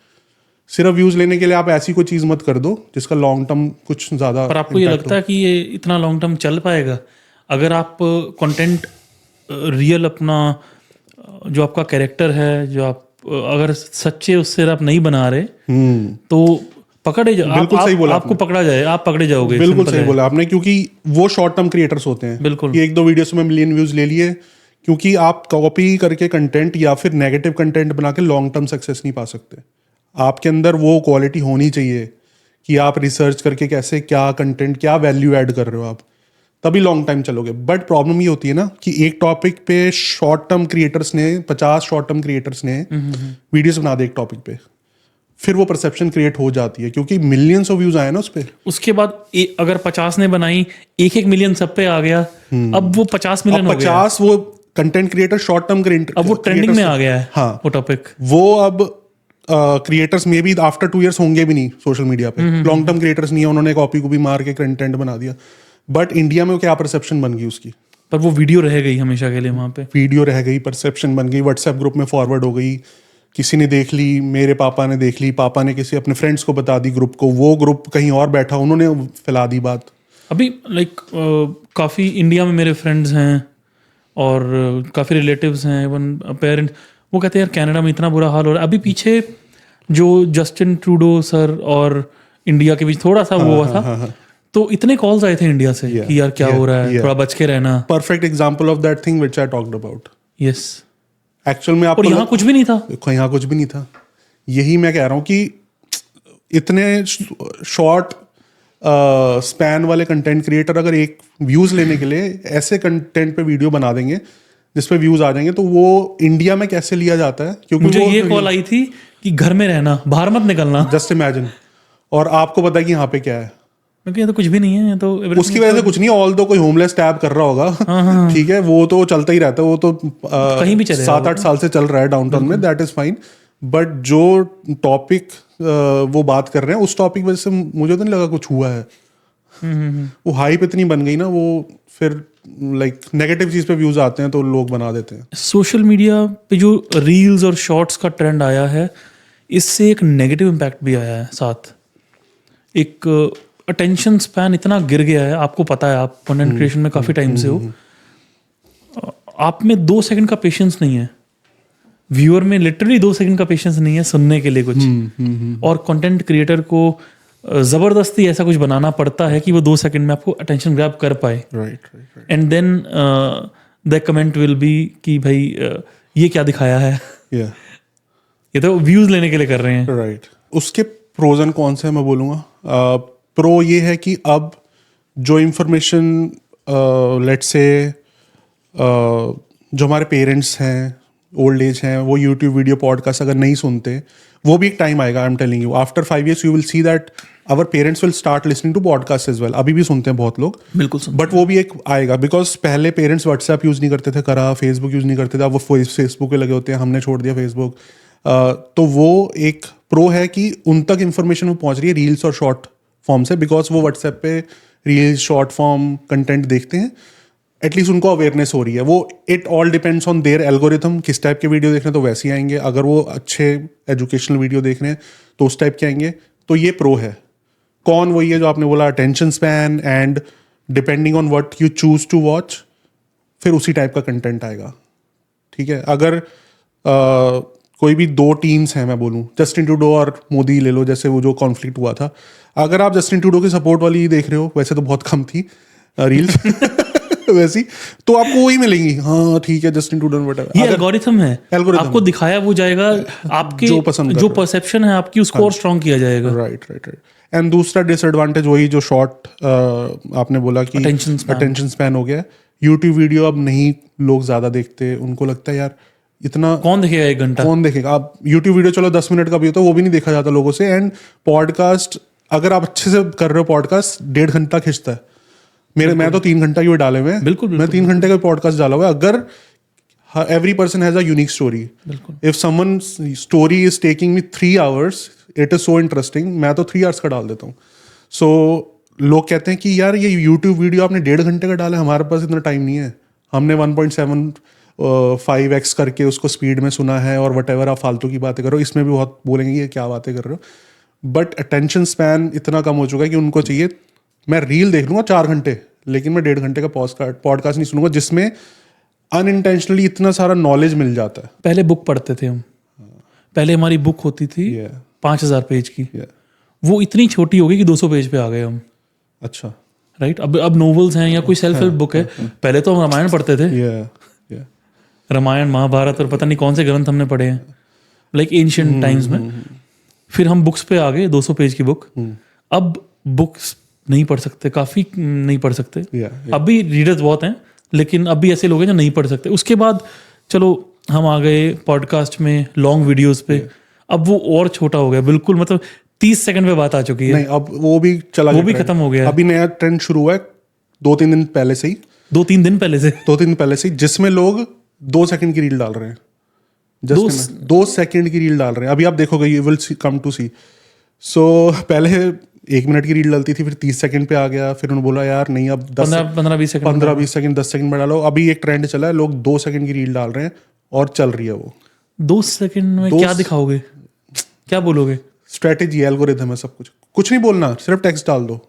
सिर्फ व्यूज लेने के लिए आप ऐसी कोई चीज मत कर दो जिसका लॉन्ग टर्म कुछ ज्यादा। पर आपको ये लगता है कि ये इतना लॉन्ग टर्म चल पाएगा? अगर आप कंटेंट रियल अपना जो आपका कैरेक्टर है, जो आप अगर सच्चे उससे आप नहीं बना रहे, तो पकड़े जाओ। बिल्कुल सही बोला आपको पकड़ा जाए, आप पकड़े जाओगे। बिल्कुल सही बोला आपने, क्योंकि वो शॉर्ट टर्म क्रिएटर्स होते हैं। बिल्कुल, एक दो वीडियो से मैं मिलियन व्यूज ले लिए, क्योंकि आप कॉपी करके कंटेंट या फिर नेगेटिव कंटेंट बना के लॉन्ग टर्म सक्सेस नहीं पा सकते। आपके अंदर वो क्वालिटी होनी चाहिए कि आप रिसर्च करके कैसे, क्या कंटेंट, क्या वैल्यू ऐड कर रहे हो आप, तभी लॉन्ग टाइम चलोगे। बट प्रॉब्लम ये होती है ना कि एक टॉपिक पे शॉर्ट टर्म क्रिएटर्स ने 50 शॉर्ट टर्म क्रिएटर्स ने वीडियोस बना दे एक टॉपिक पे, फिर वो परसेप्शन क्रिएट हो जाती है, क्योंकि मिलियंस ऑफ व्यूज आए ना उस पर। उसके बाद अगर 50 ने बनाई, 1-1 मिलियन सब पे आ गया, अब वो 50 मिलियन हो गया। 50 वो कंटेंट क्रिएटर शॉर्ट टर्म अब वो ट्रेंडिंग में आ गया है। हाँ, वो टॉपिक वो अब क्रिएटर्स में भी आफ्टर 2 years होंगे भी नहीं सोशल मीडिया पे। लॉन्ग टर्म क्रिएटर्स नहीं है, उन्होंने कॉपी को भी मार के कंटेंट बना दिया। बट इंडिया में क्या परसेप्शन बन गई उसकी, पर वो वीडियो रह गई हमेशा के लिए वहां पे। वीडियो रह गई, परसेप्शन बन गई, व्हाट्सएप ग्रुप में फॉरवर्ड हो गई, किसी ने देख ली, मेरे पापा ने देख ली, पापा ने किसी अपने फ्रेंड्स को बता दी ग्रुप को, वो ग्रुप कहीं और बैठा, उन्होंने फैला दी बात। अभी लाइक काफ़ी इंडिया में मेरे फ्रेंड्स हैं और काफ़ी रिलेटिव्स हैं, इवन पेरेंट्स, वो कहते हैं यार कनाडा में इतना बुरा हाल हो रहा है। अभी पीछे जो जस्टिन ट्रूडो सर और इंडिया के बीच थोड़ा सा वो हुआ था, तो इतने कॉल्स आए थे इंडिया से कि यार क्या हो रहा है, थोड़ा बच के रहना। Perfect example of that thing which I talked about. Yes, actual में और यहाँ कुछ भी नहीं था। यहाँ कुछ भी नहीं था। यही मैं कह रहा हूँ कि इतने शॉर्ट स्पैन वाले कंटेंट क्रिएटर अगर एक व्यूज लेने के लिए ऐसे कंटेंट पे वीडियो बना देंगे जिसपे व्यूज आ जाएंगे, तो वो इंडिया में कैसे लिया जाता है? क्योंकि मुझे ये कॉल आई थी कि घर में रहना, बाहर मत निकलना। जस्ट इमेजिन, और आपको पता है कि यहाँ पे क्या है, क्योंकि ये तो कुछ भी नहीं है, तो उसकी वजह से कुछ नहीं। ऑल तो कोई होमलेस टैब कर रहा होगा, ठीक है, वो तो चलता ही रहता है, वो तो कहीं भी चलेगा, 7-8 साल से चल रहा है डाउनटाउन में, दैट इज फाइन। बट जो टॉपिक वो बात कर रहे हैं, उस टॉपिक वजह से मुझे तो नहीं लगा कुछ हुआ है। वो हाइप इतनी बन गई ना, वो फिर लाइक नेगेटिव चीज पे व्यूज आते हैं तो लोग बना देते हैं। सोशल मीडिया पे जो रील्स और शॉर्ट्स का ट्रेंड आया है, इससे एक नेगेटिव इम्पैक्ट भी आया है साथ। एक अटेंशन स्पैन इतना गिर गया है, आपको पता है, आप कंटेंट क्रिएशन में काफ़ी टाइम से हो, आप में 2 सेकंड का पेशेंस नहीं है, व्यूअर में लिटरली 2 सेकंड का पेशेंस नहीं है सुनने के लिए कुछ। और कंटेंट क्रिएटर को ज़बरदस्ती ऐसा कुछ बनाना पड़ता है कि वो 2 सेकंड में आपको अटेंशन ग्रैब कर पाए। Right. And then the comment will be कि भाई ये क्या दिखाया है, ये तो व्यूज लेने के लिए कर रहे हैं। राइट। उसके प्रोज एंड कॉन्स है, मैं बोलूँगा। प्रो ये है कि अब जो इंफॉर्मेशन लेट्स से जो हमारे पेरेंट्स हैं, ओल्ड एज हैं, वो यूट्यूब वीडियो पॉडकास्ट अगर नहीं सुनते, वो भी एक टाइम आएगा, I am telling you, after 5 years you will see that our parents will start listening to podcast as well. अभी भी सुनते हैं बहुत लोग, बिल्कुल, बट वो भी एक आएगा, बिकॉज पहले पेरेंट्स व्हाट्सएप यूज़ नहीं करते थे, फेसबुक यूज़ नहीं करते थे, अब वो फेसबुक पे लगे होते हैं, हमने छोड़ दिया फेसबुक। तो वो एक प्रो है कि उन तक इन्फॉर्मेशन वो पहुंच रही है रील्स और शॉर्ट फॉर्म से, बिकॉज वो व्हाट्सएप पे रील्स शॉर्ट फॉर्म कंटेंट देखते हैं, एटलीस्ट उनको अवेयरनेस हो रही है। वो it all depends on their algorithm, किस टाइप के वीडियो देख रहे हैं तो वैसे ही आएंगे, अगर वो अच्छे एजुकेशनल वीडियो देख रहे हैं तो उस टाइप के आएंगे। तो ये प्रो है। कौन वही है जो आपने बोला, attention span, and depending on what you choose to watch, फिर उसी टाइप का कंटेंट आएगा। ठीक है, अगर कोई भी 2 टीम्स हैं, मैं बोलूँ जस्टिन ट्रूडो और मोदी ले लो, जैसे वो जो कॉन्फ्लिक्ट हुआ था, अगर आप जस्टिन ट्रूडो की सपोर्ट वाली देख रहे हो, वैसे तो बहुत कम थी रील्स वैसी, तो आपको वही मिलेंगी। हाँ ठीक है, जस्टिन ट्रूडो व्हाटएवर। ये एल्गोरिथम है, आपको दिखाया वो जाएगा, आपके जो पसंद जो परसेप्शन है आपकी, उसको और स्ट्रॉन्ग किया जाएगा। राइट। एंड दूसरा डिसएडवांटेज वही जो शॉर्ट आपने बोला कि अटेंशन स्पैन हो गया। यूट्यूब वीडियो अब नहीं लोग ज्यादा देखते, उनको लगता है यार इतना कौन देखेगा, 1 घंटा कौन देखेगा। आप यूट्यूब वीडियो चलो 10 मिनट का भी होता है, वो भी नहीं देखा जाता लोगों से। एंड पॉडकास्ट अगर आप अच्छे से कर रहे हो, पॉडकास्ट 1.5 घंटा खिंचता है। मैं तो 3 घंटा की डाले हुए हैं, बिल्कुल, मैं 3 घंटे का पॉडकास्ट डाला हुआ है। अगर every person has a unique story, if someone story is taking me 3 hours, it is so interesting, मैं तो 3 hours का डाल देता हूँ। सो लोग कहते हैं कि यार ये यूट्यूब वीडियो आपने 1.5 घंटे का डाला है, हमारे पास इतना टाइम नहीं है, हमने 1.75x करके उसको स्पीड में सुना है, और वटेवर आप फालतू की बातें करो, इसमें भी बहुत बोलेंगे ये क्या बातें कर रहे हो। बट अटेंशन स्पैन इतना कम हो चुका है कि उनको चाहिए मैं रील देख लूंगा 4 घंटे, लेकिन मैं 1.5 घंटे का पॉडकास्ट नहीं सुनूंगा, जिसमें अनइंटेंशनली इतना सारा नॉलेज मिल जाता है। पहले बुक पढ़ते थे हम, पहले हमारी बुक होती थी 5000 पेज की, वो इतनी छोटी हो गई कि 200 पेज पे आ गए हम। अच्छा, राइट। अब नोवेल्स हैं या कोई सेल्फ हेल्प बुक है, पहले तो हम रामायण पढ़ते थे, रामायण महाभारत और पता नहीं कौन से ग्रंथ हमने पढ़े हैं, लाइक एंशिएंट टाइम्स में। फिर हम बुक्स पे आ गए, 200 पेज की बुक। अब बुक्स नहीं पढ़ सकते, काफ़ी नहीं पढ़ सकते। अब भी रीडर्स बहुत हैं, लेकिन अब भी ऐसे लोग हैं जो नहीं पढ़ सकते। उसके बाद चलो हम आ गए पॉडकास्ट में, लॉन्ग वीडियोस पे। अब वो और छोटा हो गया बिल्कुल, मतलब 30 सेकंड पे बात आ चुकी है। नहीं, अब वो भी चला वो गया भी trend। खत्म हो गया है। अभी नया ट्रेंड शुरू हुआ है 2-3 दिन पहले से ही, 2-3 दिन पहले से 2-3 दिन पहले से ही, जिसमें लोग 2 सेकंड की रील डाल रहे हैं। जस्ट 2 सेकंड की रील डाल रहे हैं। अभी आप देखोगे, यू विल कम टू सी। सो पहले 1 मिनट की रील डलती थी, फिर 30 सेकंड पे आ गया, फिर उन्होंने बोला यार नहीं, अब 15-20 सेकंड 15-20 सेकंड 10 सेकंड में डालो। अभी एक ट्रेंड चला है, लोग 2 सेकंड की रील डाल रहे हैं और चल रही है वो। 2 सेकंड में क्या दिखाओगे, क्या बोलोगे? स्ट्रेटेजी, एल्गोरिथम है सब कुछ नहीं बोलना, सिर्फ टेक्स्ट डाल दो।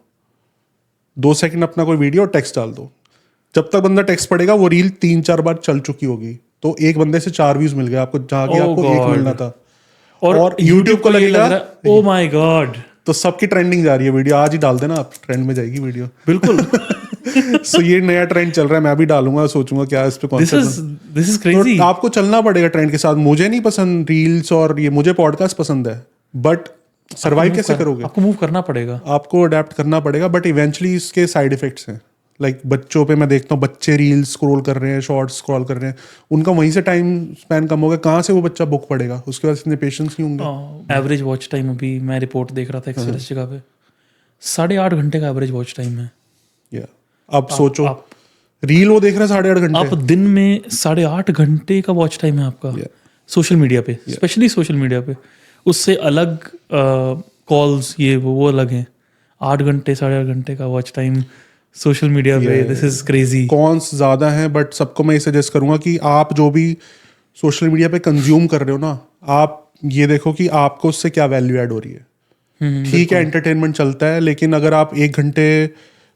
2 सेकंड अपना कोई वीडियो, टेक्स्ट डाल दो। जब तक बंदा टेक्स्ट पढ़ेगा, वो रील 3-4 बार चल चुकी होगी, तो एक बंदे से 4 व्यूज मिल गए आपको, जहाँ की Oh आपको 1 God. मिलना था। और YouTube को ये लगेगा, लग रहा है, ओ माय गॉड, तो सबकी ट्रेंडिंग जा रही है वीडियो। आज ही डाल देना आप, ट्रेंड में जाएगी वीडियो। बिल्कुल। सो ये नया ट्रेंड चल रहा है, मैं भी डालूंगा, सोचूंगा क्या इस पे this is concept. This is crazy. तो आपको चलना पड़ेगा ट्रेंड के साथ। मुझे नहीं पसंद रील्स और ये, मुझे पॉडकास्ट पसंद है, बट सर्वाइव कैसे करोगे? आपको मूव करना पड़ेगा। आपको अडेप्ट करना पड़ेगा, बट इवेंचुअली इसके साइड इफेक्ट्स हैं। लाइक बच्चों पे मैं देखता हूँ, बच्चे रील्स स्क्रॉल कर रहे हैं, शॉर्ट्स स्क्रॉल कर रहे हैं, उनका वहीं से टाइम स्पैन कम हो गया। कहाँ से वो बच्चा बुक पढ़ेगा? उसके पास इतने पेशेंस नहीं होंगे। एवरेज वॉच टाइम, अभी मैं रिपोर्ट देख रहा था एक्सप्रेस जगह पे, 8.5 घंटे का एवरेज वॉच टाइम है। या अब सोचो, रील वो देख रहा है 8.5 घंटे। आप दिन में 8.5 घंटे का वॉच टाइम है आपका सोशल मीडिया पे, स्पेशली सोशल मीडिया पे। उससे अलग कॉल्स, ये वो अलग हैं। 8 घंटे 8.5 घंटे का वॉच टाइम सोशल मीडिया पे, दिस इज क्रेजी। कॉन्स ज़्यादा हैं, बट सबको मैं ये सजेस्ट करूंगा कि आप जो भी सोशल मीडिया पे कंज्यूम कर रहे हो ना, आप ये देखो कि आपको उससे क्या वैल्यू ऐड हो रही है। ठीक है, एंटरटेनमेंट चलता है, लेकिन अगर आप 1 घंटे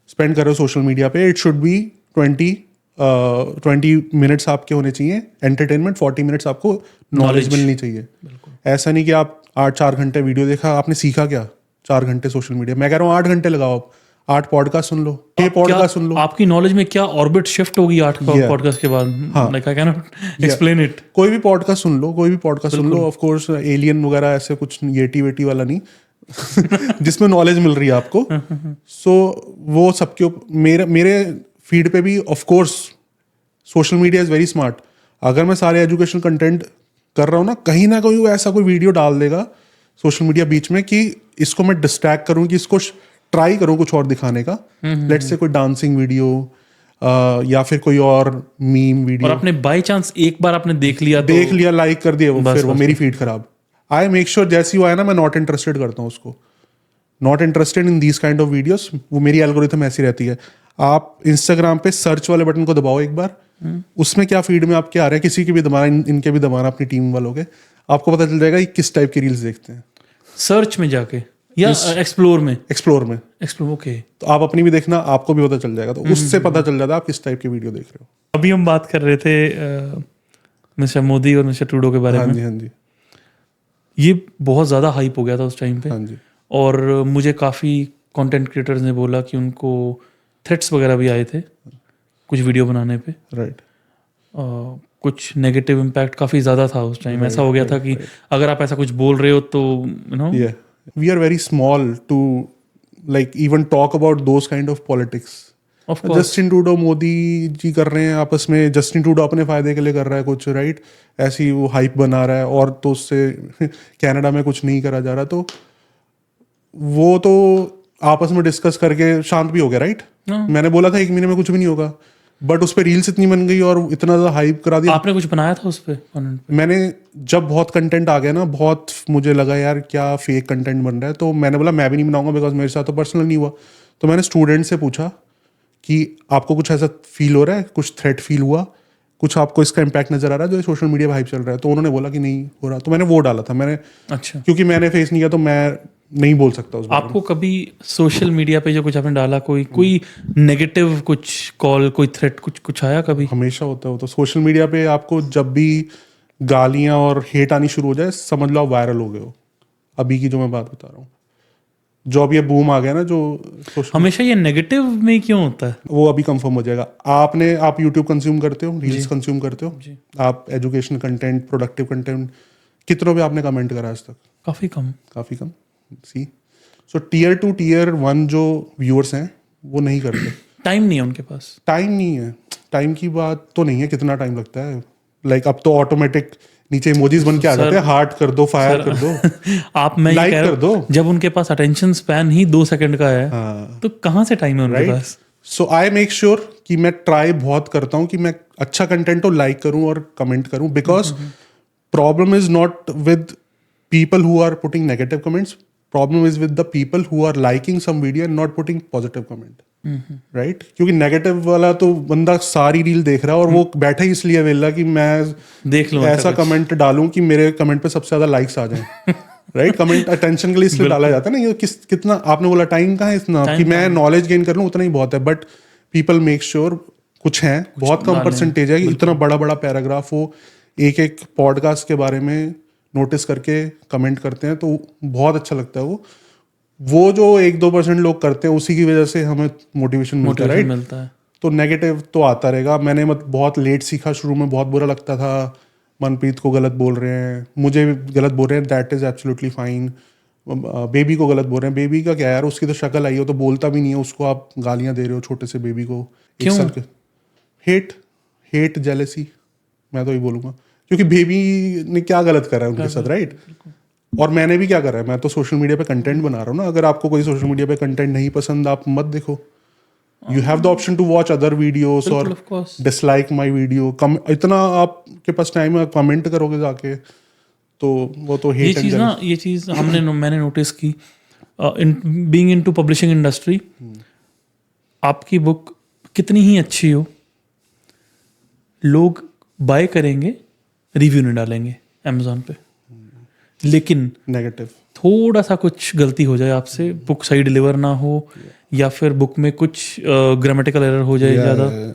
स्पेंड कर रहे हो सोशल मीडिया पे, इट शुड बी 20 मिनट्स आपके होने चाहिए एंटरटेनमेंट, 40 मिनट्स आपको नॉलेज मिलनी चाहिए। ऐसा नहीं कि आप 4 घंटे वीडियो देखा, आपने सीखा क्या 4 घंटे सोशल मीडिया? मैं कह रहा हूँ 8 घंटे लगाओ, आप 8 पॉडकास्ट सुन लो, 6 पॉडकास्ट सुन लो। आपकी नॉलेज में क्या ऑर्बिट शिफ्ट होगी 8 पॉडकास्ट के बाद? Like I can not explain it. कोई भी पॉडकास्ट सुन लो, कोई भी podcast soon low, of course alien वगैरह ऐसे कुछ येटी वेटी वाला नहीं जिसमें नॉलेज मिल रही है आपको। सो वो सबके मेरे फीड पे भी of course social media is very smart. अगर मैं सारे एजुकेशन कंटेंट कर रहा हूँ ना कहीं वो ऐसा कोई वीडियो डाल देगा सोशल मीडिया बीच में कि इसको मैं डिस्ट्रैक्ट करूँ, कि इसको ट्राई करूँ कुछ और दिखाने का। लेट्स से कोई डांसिंग वीडियो या फिर कोई और मीम वीडियो, और आपने बाय चांस एक बार आपने देख लिया लाइक कर दिया, वो फिर वो मेरी फीड खराब। आई मेक श्योर जैसी वो आया ना, मैं नॉट इंटरेस्टेड करता हूँ उसको, not interested in these kind of videos. वो मेरी एल्गोरिथम ऐसी रहती है। आप इंस्टाग्राम पे सर्च वाले बटन को दबाओ एक बार, उसमें क्या फीड में आपके आ रहे हैं, किसी के भी दबाना, इनके भी दबाना, अपनी टीम वालों के, आपको पता चल जाएगा कि किस टाइप की रील्स देखते हैं। सर्च में जाके या एक्सप्लोर में? Explore, okay. तो आप अपनी भी देखना, आपको भी पता चल जाएगा, तो उससे पता चल जाता है आप किस टाइप की वीडियो देख रहे हो। अभी हम बात कर रहे थे मिस्टर मोदी और मिस्टर ट्रूडो के बारे हाँ में। जी, हाँ जी, ये बहुत ज़्यादा हाइप हो गया था उस टाइम पे। हाँ जी। और मुझे काफ़ी कंटेंट क्रिएटर्स ने बोला कि उनको थ्रेट्स वगैरह भी आए थे कुछ वीडियो बनाने पे। राइट। कुछ नेगेटिव इम्पैक्ट काफ़ी ज़्यादा था उस टाइम। ऐसा हो गया था कि अगर आप ऐसा कुछ बोल रहे हो तो Yeah, we are very small to like even talk about those kind of politics. Of course. Justin Trudeau Modi ji कर रहे हैं आपस में, जस्टिन ट्रूडो अपने फायदे के लिए कर रहा है कुछ, राइट? ऐसी वो हाइप बना रहा है, और तो उससे कनाडा में कुछ नहीं करा जा रहा, तो वो तो आपस में डिस्कस करके शांत भी हो गया, राइट? मैंने बोला था 1 महीने में कुछ भी नहीं होगा, बट उस पर रील्स इतनी बन गई और इतना ज़्यादा हाइप करा दिया। आपने कुछ बनाया था उस पर? मैंने जब बहुत कंटेंट आ गया ना, बहुत मुझे लगा यार क्या फेक कंटेंट बन रहा है, तो मैंने बोला मैं भी नहीं बनाऊंगा, बिकॉज मेरे साथ तो पर्सनल नहीं हुआ। तो मैंने स्टूडेंट से पूछा कि आपको कुछ ऐसा फील हो रहा है, कुछ थ्रेट फील हुआ, कुछ आपको इसका इम्पैक्ट नजर आ रहा है जो सोशल मीडिया पर हाइप चल रहा है? तो उन्होंने बोला कि नहीं हो रहा। तो मैंने वो डाला था, मैंने अच्छा, क्योंकि मैंने फेस नहीं किया तो मैं नहीं बोल सकता उस बारे में। आपको कभी सोशल मीडिया पे जो कुछ आपने डाला, कोई नेगेटिव कुछ कॉल, कोई थ्रेट, कुछ आया कभी? हमेशा होता है वो तो। सोशल मीडिया पे आपको जब भी गालियां और हेट आनी शुरू हो जाए, समझ लो आप वायरल हो गए हो। अभी की जो मैं बात बता रहा हूँ, जो अब ये बूम आ गया ना, जो हमेशा ये नेगेटिव में क्यों होता है? वो अभी कंफर्म हो जाएगा। आप यूट्यूब कंज्यूम करते हो, रील्स कंज्यूम करते हो, आप एजुकेशन कंटेंट, प्रोडक्टिव कंटेंट, कितनों पे आपने कमेंट करा आज तक? काफ़ी कम। सी, सो टीयर 2 टीयर 1 जो व्यूअर्स हैं वो नहीं करते। टाइम नहीं है उनके पास। टाइम नहीं है, टाइम की बात तो नहीं है, कितना टाइम लगता है। लाइक अब तो ऑटोमेटिक नीचे इमोजीज बन के आ जाते हैं, हार्ट कर दो, फायर कर दो, आप मैं ये लाइक कह रहा कर दो। हूँ, जब उनके पास अटेंशन स्पैन ही 2 सेकंड का है, तो कहाँ से टाइम है उनके right. Pass? So I make sure कि मैं ट्राई बहुत करता हूँ कि मैं अच्छा कंटेंट तो लाइक करूँ और कमेंट करूँ, because problem is not with people who are putting negative comments. Problem is with the people who are liking some video and not putting positive comment. Right? क्योंकि नेगेटिव वाला तो बंदा सारी reel देख रहा है और वो बैठा ही इसलिए वेला कि मैं देख लूं ऐसा कमेंट डालूं कि मेरे कमेंट पे सबसे ज्यादा लाइक्स आ जाएं। राइट? कमेंट अटेंशन के लिए इसलिए डाला जाता है ना, ये कितना आपने बोला टाइम कहाँ है इतना कि मैं नॉलेज गेन कर लूं, उतना ही बहुत है। बट पीपल मेक श्योर कुछ है, बहुत कम परसेंटेज है कि इतना बड़ा बड़ा पैराग्राफ हो एक एक पॉडकास्ट के बारे में नोटिस करके कमेंट करते हैं, तो बहुत अच्छा लगता है। वो जो 1-2% लोग करते हैं उसी की वजह से हमें मोटिवेशन मिलता है, राइट? तो नेगेटिव तो आता रहेगा। मैंने बहुत लेट सीखा, शुरू में बहुत बुरा लगता था, मनप्रीत को गलत बोल रहे हैं, मुझे गलत बोल रहे हैं, that is absolutely fine. Baby को गलत बोल रहे हैं, बेबी का क्या यार, उसकी तो शक्ल आई हो तो बोलता भी नहीं है, उसको आप गालियां दे रहे हो छोटे से बेबी को। क्यों? 1 साल के हेट जेलेसी, मैं तो ये बोलूंगा, क्योंकि बेबी ने क्या गलत करा है उनके साथ, राइट? और मैंने भी क्या करा है, मैं तो सोशल मीडिया पे कंटेंट बना रहा हूँ ना। अगर आपको कोई सोशल मीडिया पे कंटेंट नहीं पसंद, आप मत देखो। You have the option to watch other videos और डिसलाइक माई वीडियो। इतना आपके पास टाइम है, कमेंट करोगे जाके, तो वो तो हेट एंड जेलसी। ये चीज़ मैंने नोटिस की बीइंग इनटू पब्लिशिंग इंडस्ट्री। आपकी बुक कितनी ही अच्छी हो, लोग बाय करेंगे, रिव्यू नहीं डालेंगे अमेजोन पे, लेकिन नेगेटिव थोड़ा सा कुछ गलती हो जाए आपसे, बुक सही डिलीवर ना हो या फिर बुक में कुछ ग्रामेटिकल एरर हो जाए ज़्यादा,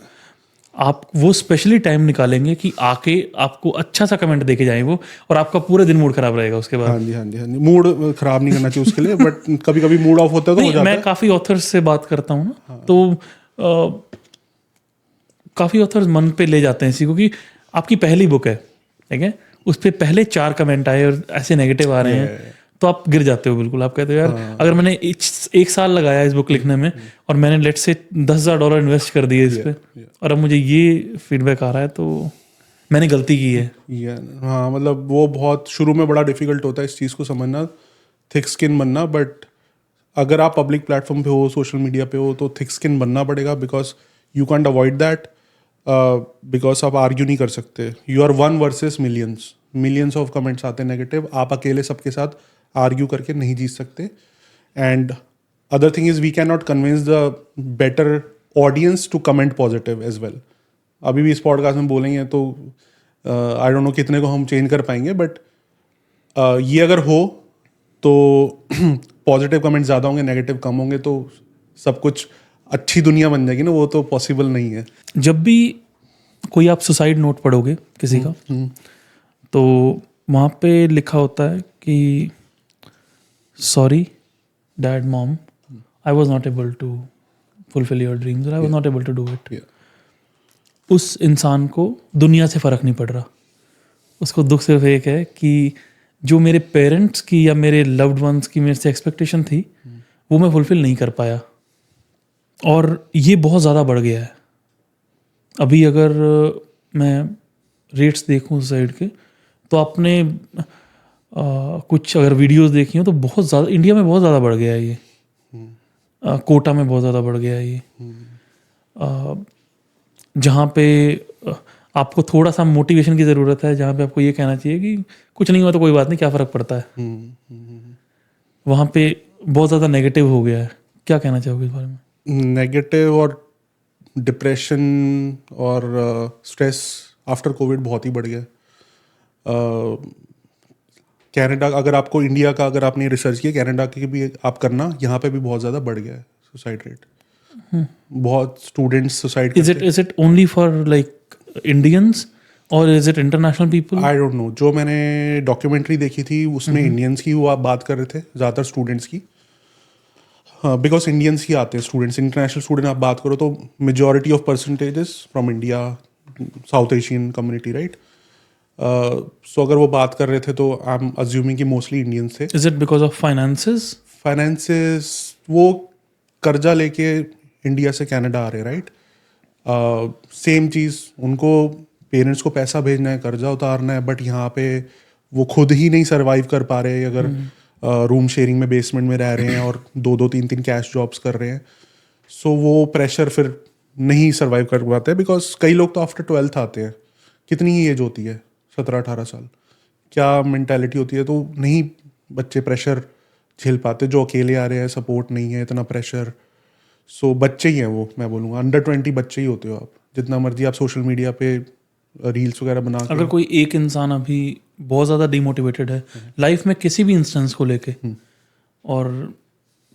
आप वो स्पेशली टाइम निकालेंगे कि आके आपको अच्छा सा कमेंट देके जाए वो, और आपका पूरे दिन मूड खराब रहेगा उसके बाद। हाँ जी, मूड खराब नहीं करना चाहिए उसके लिए, बट कभी कभी मूड ऑफ होता है तो हो जाता है। मैं काफ़ी ऑथर्स से बात करता हूँ ना, तो काफ़ी ऑथर्स मन पे ले जाते हैं इसी को कि आपकी पहली बुक है, ठीक है, उस पर पहले 4 कमेंट आए और ऐसे नेगेटिव आ रहे हैं, तो आप गिर जाते हो बिल्कुल। आप कहते हो यार, अगर मैंने 1 साल लगाया इस बुक लिखने में और मैंने लेट से $10,000 इन्वेस्ट कर दिए इस पे, और अब मुझे ये फीडबैक आ रहा है, तो मैंने गलती की है। हाँ, मतलब वो बहुत शुरू में बड़ा डिफिकल्ट होता है इस चीज़ को समझना, थिक स्किन बनना। बट अगर आप पब्लिक प्लेटफॉर्म पे हो, सोशल मीडिया पे हो, तो थिक स्किन बनना पड़ेगा, because you can't avoid that. Because आप आर्ग्यू नहीं कर सकते, you are 1 versus millions of comments आते हैं नेगेटिव, आप अकेले सबके साथ आर्ग्यू करके नहीं जीत सकते। And other thing is we can not convince the better audience to comment positive as well. अभी भी इस पॉडकास्ट में बोलेंगे तो आई डोंट नो कितने को हम चेंज कर पाएंगे, बट ये अगर हो तो पॉजिटिव कमेंट ज़्यादा होंगे, नेगेटिव कम होंगे, तो सब कुछ अच्छी दुनिया बन जाएगी ना। वो तो पॉसिबल नहीं है। जब भी कोई आप सुसाइड नोट पढ़ोगे किसी का, तो वहाँ पे लिखा होता है कि sorry dad mom, I was not able to fulfil your dreams, I was not able to do it. उस इंसान को दुनिया से फ़र्क नहीं पड़ रहा, उसको दुख सिर्फ एक है कि जो मेरे पेरेंट्स की या मेरे लव्ड वंस की मेरे से एक्सपेक्टेशन थी, वो मैं फुलफिल नहीं कर पाया। और ये बहुत ज़्यादा बढ़ गया है अभी। अगर मैं रेट्स देखूं सुसाइड के, तो आपने कुछ अगर वीडियोस देखी हो तो बहुत ज़्यादा इंडिया में बहुत ज़्यादा बढ़ गया है ये। कोटा में बहुत ज़्यादा बढ़ गया है ये। जहाँ पे आपको थोड़ा सा मोटिवेशन की ज़रूरत है, जहाँ पे आपको ये कहना चाहिए कि कुछ नहीं हुआ तो कोई बात नहीं, क्या फ़र्क पड़ता है, वहाँ पे बहुत ज़्यादा नेगेटिव हो गया है। क्या कहना चाहोगे इस बारे में? नेगेटिव और डिप्रेशन और स्ट्रेस आफ्टर कोविड बहुत ही बढ़ गया। कनाडा, अगर आपको इंडिया का, अगर आपने रिसर्च किया, कनाडा की भी आप करना, यहाँ पे भी बहुत ज़्यादा बढ़ गया है सुसाइड रेट। बहुत स्टूडेंट्स सुसाइड करते हैं। Is it only for like Indians और is it international people? I don't know. जो मैंने डॉक्यूमेंट्री देखी थी उसमें इंडियंस की वो आप बात कर रहे थे, ज़्यादातर स्टूडेंट्स की। बिकॉज इंडियंस ही आते हैं स्टूडेंट्स, इंटरनेशनल स्टूडेंट आप बात करो तो majority of percentages from India, South Asian community, right? So अगर वो बात कर रहे थे तो आई एम अज्यूमिंग कि मोस्टली इंडियंस थे। Is it because of finances? वो कर्जा लेके इंडिया से कनाडा आ रहे, राइट? सेम चीज़ उनको पेरेंट्स को पैसा भेजना है, कर्जा उतारना है, बट यहाँ पे वो खुद ही नहीं सर्वाइव कर पा रहे अगर रूम शेयरिंग में बेसमेंट में रह रहे हैं और 2-2 3-3 कैश जॉब्स कर रहे हैं. सो वो प्रेशर फिर नहीं सर्वाइव कर पाते बिकॉज कई लोग तो आफ्टर 12th आते हैं. कितनी ही एज होती है, 17-18 साल, क्या मेंटालिटी होती है, तो नहीं बच्चे प्रेशर झेल पाते. जो अकेले आ रहे हैं, सपोर्ट नहीं है, इतना प्रेशर. सो बच्चे ही हैं वो, मैं बोलूँगा अंडर 20 बच्चे ही होते हो आप. जितना मर्जी आप सोशल मीडिया पे रील्स वगैरह बना के. अगर कोई एक इंसान अभी बहुत ज़्यादा डिमोटिवेटेड है लाइफ में किसी भी इंस्टेंस को लेके और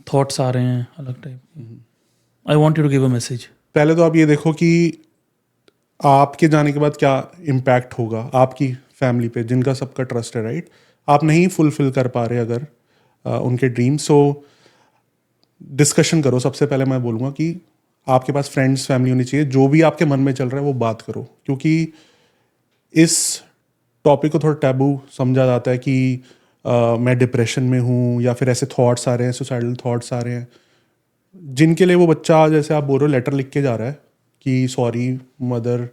थॉट्स आ रहे हैं अलग type, I want you to give a message. पहले तो आप ये देखो कि आपके जाने के बाद क्या इम्पैक्ट होगा आपकी फैमिली पे, जिनका सबका ट्रस्ट है, राइट. आप नहीं फुलफिल कर पा रहे अगर उनके ड्रीम. सो डिस्कशन करो. सबसे पहले मैं बोलूँगा कि आपके पास फ्रेंड्स, फैमिली होनी चाहिए. जो भी आपके मन में चल रहा है वो बात करो, क्योंकि इस टॉपिक को थोड़ा टैबू समझा जाता है कि मैं डिप्रेशन में हूँ या फिर ऐसे थॉट्स आ रहे हैं, सुसाइडल थॉट्स आ रहे हैं. जिनके लिए वो बच्चा, जैसे आप बोल रहे हो, लेटर लिख के जा रहा है कि सॉरी मदर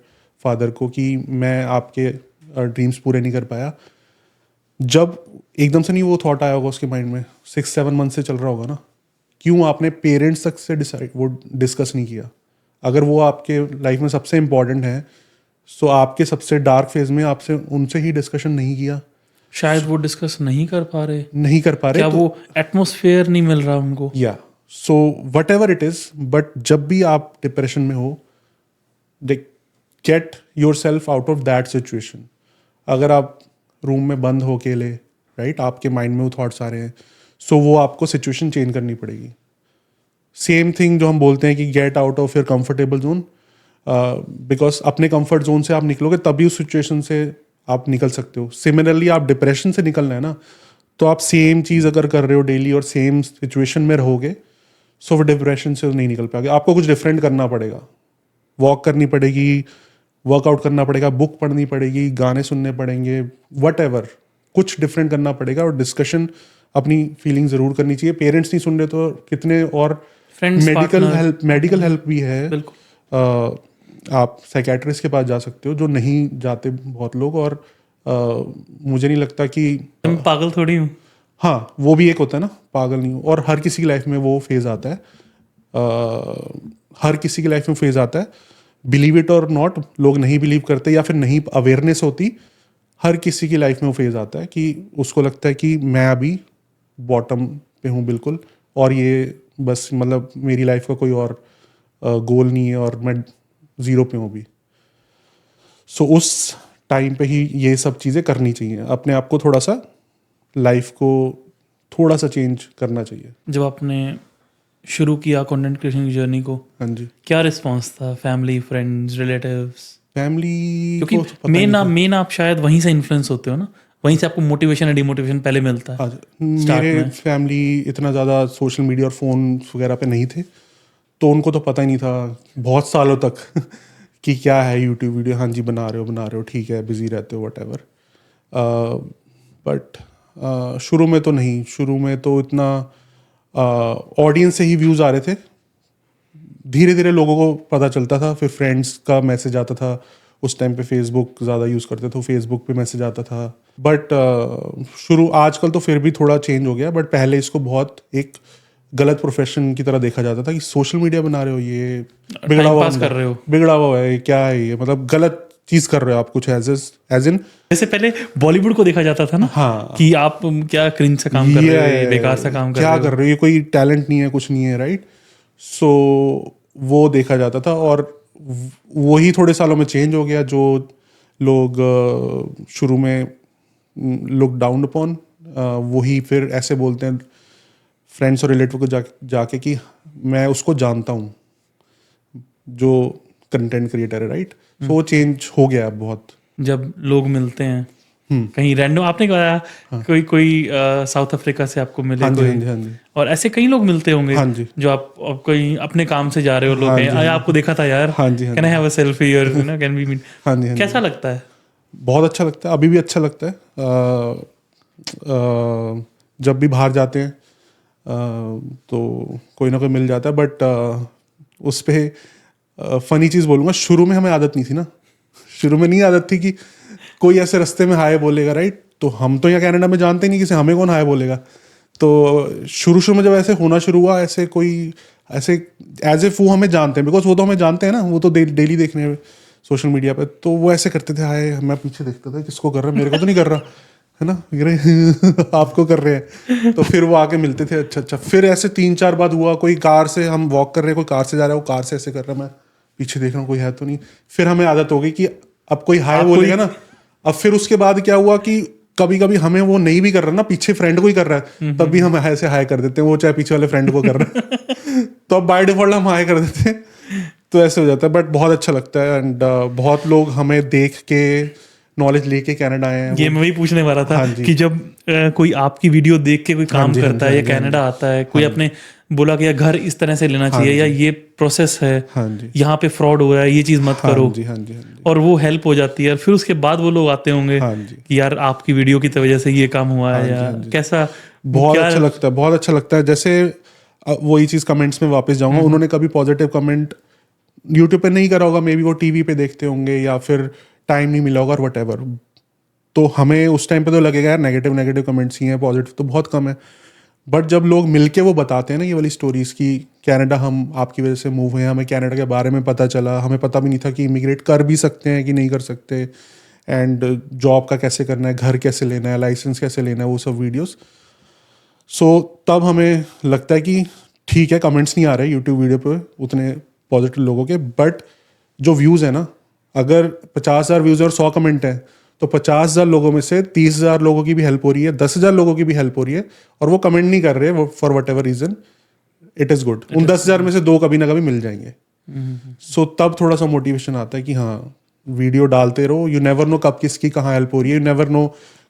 फादर को कि मैं आपके ड्रीम्स पूरे नहीं कर पाया. जब एकदम से नहीं वो थॉट आया होगा उसके माइंड में, 6-7 मंथ से चल रहा होगा ना. क्यों आपने पेरेंट्स तक से वो डिस्कस नहीं किया? अगर वो आपके लाइफ में सबसे इम्पोर्टेंट है, सो आपके सबसे डार्क फेज में आपसे उनसे ही डिस्कशन नहीं किया. शायद वो डिस्कस नहीं कर पा रहे, क्या तो, वो एटमोसफेयर नहीं मिल रहा उनको. या so what ever it is. But जब भी आप डिप्रेशन में हो, get your self out of that situation. अगर आप रूम में बंद हो अकेले, राइट, आपके माइंड में वो थॉट्स आ रहे हैं, सो वो आपको सिचुएशन चेंज करनी पड़ेगी. सेम थिंग जो हम बोलते हैं कि get out of your comfortable zone, because अपने कंफर्ट जोन से आप निकलोगे तभी उस सिचुएशन से आप निकल सकते हो. सिमिलरली आप डिप्रेशन से निकलना है ना, तो आप सेम चीज़ अगर कर रहे हो डेली और सेम सिचुएशन में रहोगे, सो वो डिप्रेशन से नहीं निकल पाओगे. आपको कुछ डिफरेंट करना पड़ेगा. वॉक करनी पड़ेगी, वर्कआउट करना पड़ेगा, बुक पढ़नी पड़ेगी, गाने सुनने पड़ेंगे, वट एवर, कुछ डिफरेंट करना पड़ेगा. और डिस्कशन अपनी फीलिंग ज़रूर करनी चाहिए. पेरेंट्स नहीं सुन रहे तो कितने और मेडिकल हेल्प भी है. आप साइकेट्रिस्ट के पास जा सकते हो, जो नहीं जाते बहुत लोग. और मुझे नहीं लगता कि मैं पागल थोड़ी हूँ. हाँ, वो भी एक होता है ना, पागल नहीं हूँ. और हर किसी की लाइफ में वो फेज आता है. हर किसी की लाइफ में फेज आता है. बिलीव इट और नॉट, लोग नहीं बिलीव करते या फिर नहीं अवेयरनेस होती. हर किसी की लाइफ में वो फेज आता है कि उसको लगता है कि मैं अभी बॉटम पे हूँ बिल्कुल, और ये बस मतलब मेरी लाइफ का कोई और गोल नहीं है और मैं ज़ीरो पे हूँ अभी. सो उस टाइम पे ही ये सब चीज़ें करनी चाहिए. अपने आप को थोड़ा सा, लाइफ को थोड़ा सा चेंज करना चाहिए. जब आपने शुरू किया कंटेंट क्रिएशन की जर्नी को, हाँ जी, क्या रिस्पॉन्स था फैमिली, फ्रेंड्स, रिलेटिव्स? फैमिली, क्योंकि मेन आप शायद वहीं से इन्फ्लुएंस होते हो ना, वहीं से आपको मोटिवेशन या डिमोटिवेशन पहले मिलता है. मेरे फैमिली इतना ज़्यादा सोशल मीडिया और फ़ोन वगैरह पे नहीं थे, तो उनको तो पता ही नहीं था बहुत सालों तक कि क्या है यूट्यूब वीडियो. हाँ जी, बना रहे हो, ठीक है, बिजी रहते हो, वट एवर. बट शुरू में तो नहीं. शुरू में तो इतना ऑडियंस से ही व्यूज़ आ रहे थे. धीरे धीरे लोगों को पता चलता था, फिर फ्रेंड्स का मैसेज आता था. उस टाइम पे फेसबुक ज़्यादा यूज़ करते थे, फेसबुक पे मैसेज आता था. बट आजकल तो फिर भी थोड़ा चेंज हो गया. बट पहले इसको बहुत एक गलत प्रोफेशन की तरह देखा जाता था कि सोशल मीडिया बना रहे हो, ये बिगड़ा हुआ कर रहे हो, बिगड़ा हुआ है, क्या है ये, मतलब गलत चीज़ कर रहे हो आप कुछ, एज इन जैसे पहले बॉलीवुड को देखा जाता था ना. हाँ, कि आप क्या क्रिंज सा काम कर रहे हो, बेकार सा काम कर रहे हो, क्या कर रहे हो, ये कोई टैलेंट नहीं है, कुछ नहीं है, राइट. सो वो देखा जाता था. और वही थोड़े सालों में चेंज हो गया. जो लोग शुरू में लुक डाउन अपॉन, वही फिर ऐसे बोलते हैं फ्रेंड्स और रिलेटिव को जाके कि मैं उसको जानता हूँ जो कंटेंट क्रिएटर है, राइट. तो वो चेंज हो गया अब बहुत. जब लोग मिलते हैं कहीं रैंडम, आपने कहा कोई साउथ अफ्रीका से आपको मिले, हाँ जी, कोई, हाँ जी, हाँ जी. और ऐसे कई लोग मिलते होंगे. हाँ जी. जो आप कोई अपने काम से जा रहे हो, लोग हाँ हैं, जी, आपको देखा था यार, हाँ जी, हाँ can I have a selfie और कैन वी मीट. हाँ जी, हाँ जी. कैसा लगता है? बहुत अच्छा लगता है, अभी भी अच्छा लगता है. जब भी बाहर जाते हैं तो कोई ना कोई मिल जाता है. बट उस पर फनी चीज़ बोलूँगा, शुरू में हमें आदत नहीं थी ना. शुरू में नहीं आदत थी कि कोई ऐसे रास्ते में हाय बोलेगा, राइट? तो हम तो यहाँ कनाडा में जानते नहीं किसी, हमें कौन हाय बोलेगा। तो शुरू में जब ऐसे होना शुरू हुआ, ऐसे कोई ऐसे एज ए वो हमें जानते हैं, बिकॉज वो तो हमें जानते हैं ना, वो तो डेली देख रहे हैं सोशल मीडिया पे। तो वो ऐसे करते थे हाय, मैं पीछे देखता था किसको कर रहा है, मेरे को तो नहीं कर रहा है ना, आपको कर रहे हैं। तो फिर वो आके मिलते थे, अच्छा। फिर ऐसे 3-4 बार हुआ, कोई कार से हम वॉक कर रहे हैं, कोई कार से जा रहा है, वो कार से ऐसे कर रहा है, मैं पीछे देख रहा हूँ कोई है तो नहीं। फिर हमें आदत हो गई कि अब कोई हाय बोलेगा ना। अब फिर उसके बाद क्या हुआ कि कभी कभी हमें वो नहीं भी कर रहा ना, पीछे फ्रेंड को ही कर रहा है, तब भी हम ऐसे हाय कर देते हैं, वो चाहे पीछे वाले फ्रेंड को कर रहा है। तो अब बाय डिफॉल्ट हम हाय कर देते हैं, तो ऐसे हो जाता है। बट बहुत अच्छा लगता है, एंड बहुत लोग हमें देख के नॉलेज लेके कनाडा आए हैं। ये मैं वही पूछने वाला था हाँ जी। कि जब कोई आपकी वीडियो देख के कोई काम करता है या कनाडा आता है, कोई अपने बोला कि यार घर इस तरह से लेना चाहिए, या ये प्रोसेस है, हाँ जी, यहाँ पे फ्रॉड हो रहा है, ये चीज मत करो, हाँ जी, हाँ जी, हाँ जी, और वो हेल्प हो जाती है। फिर उसके बाद वो लोग आते होंगे हाँ जी। कि यार आपकी वीडियो की वजह से ये काम हुआ है, या कैसा। बहुत अच्छा लगता है, बहुत अच्छा लगता है। जैसे वही चीज़ कमेंट्स में वापस जाऊंगा, उन्होंने कभी पॉजिटिव कमेंट यूट्यूब पे नहीं करा होगा, मे बी वो टीवी पे देखते होंगे या फिर टाइम नहीं मिला होगा और वट। तो हमें उस टाइम पे तो लगेगा यार नेगेटिव कमेंट्स ही हैं, पॉजिटिव तो बहुत कम है। बट जब लोग मिलके वो बताते हैं ना ये वाली स्टोरीज की, कनाडा हम आपकी वजह से मूव हुए, हमें कनाडा के बारे में पता चला, हमें पता भी नहीं था कि इमिग्रेट कर भी सकते हैं कि नहीं कर सकते, एंड जॉब का कैसे करना है, घर कैसे लेना है, लाइसेंस कैसे लेना है, वो सब वीडियोस। सो तब हमें लगता है कि ठीक है, कमेंट्स नहीं आ रहे यूट्यूब वीडियो पे उतने पॉजिटिव लोगों के, बट जो व्यूज़ है ना, अगर 50,000 व्यूज़ और 100 कमेंट है, तो 50,000 लोगों में से 30,000 लोगों की भी हेल्प हो रही है, 10,000 लोगों की भी हेल्प हो रही है, और वो कमेंट नहीं कर रहे for whatever reason. It is good. उन 10,000 में से 2 कभी ना कभी मिल जाएंगे। सो तब थोड़ा सा मोटिवेशन आता है कि हाँ, वीडियो डालते रहो, यू नेवर नो कब किसकी कहाँ हेल्प हो रही है, यू नेवर नो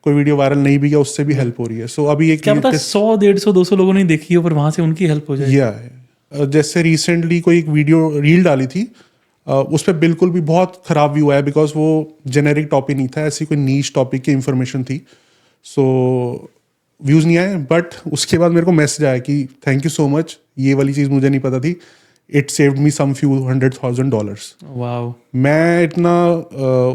कोई वीडियो वायरल नहीं भी गया, उससे भी हेल्प हो रही है। सो अभी एक क्या पता 100, 150, 200 लोगों ने देखी हो, पर वहां से उनकी हेल्प हो जाए। या जैसे रिसेंटली कोई एक वीडियो रील डाली थी, उस पर बिल्कुल भी बहुत ख़राब व्यू आया, बिकॉज वो जेनेरिक टॉपिक नहीं था, ऐसी कोई नीच टॉपिक की इंफॉर्मेशन थी। सो व्यूज़ नहीं आए, बट उसके बाद मेरे को मैसेज आया कि थैंक यू सो मच, ये वाली चीज़ मुझे नहीं पता थी, it saved me some few $100,000। Wow. मैं इतना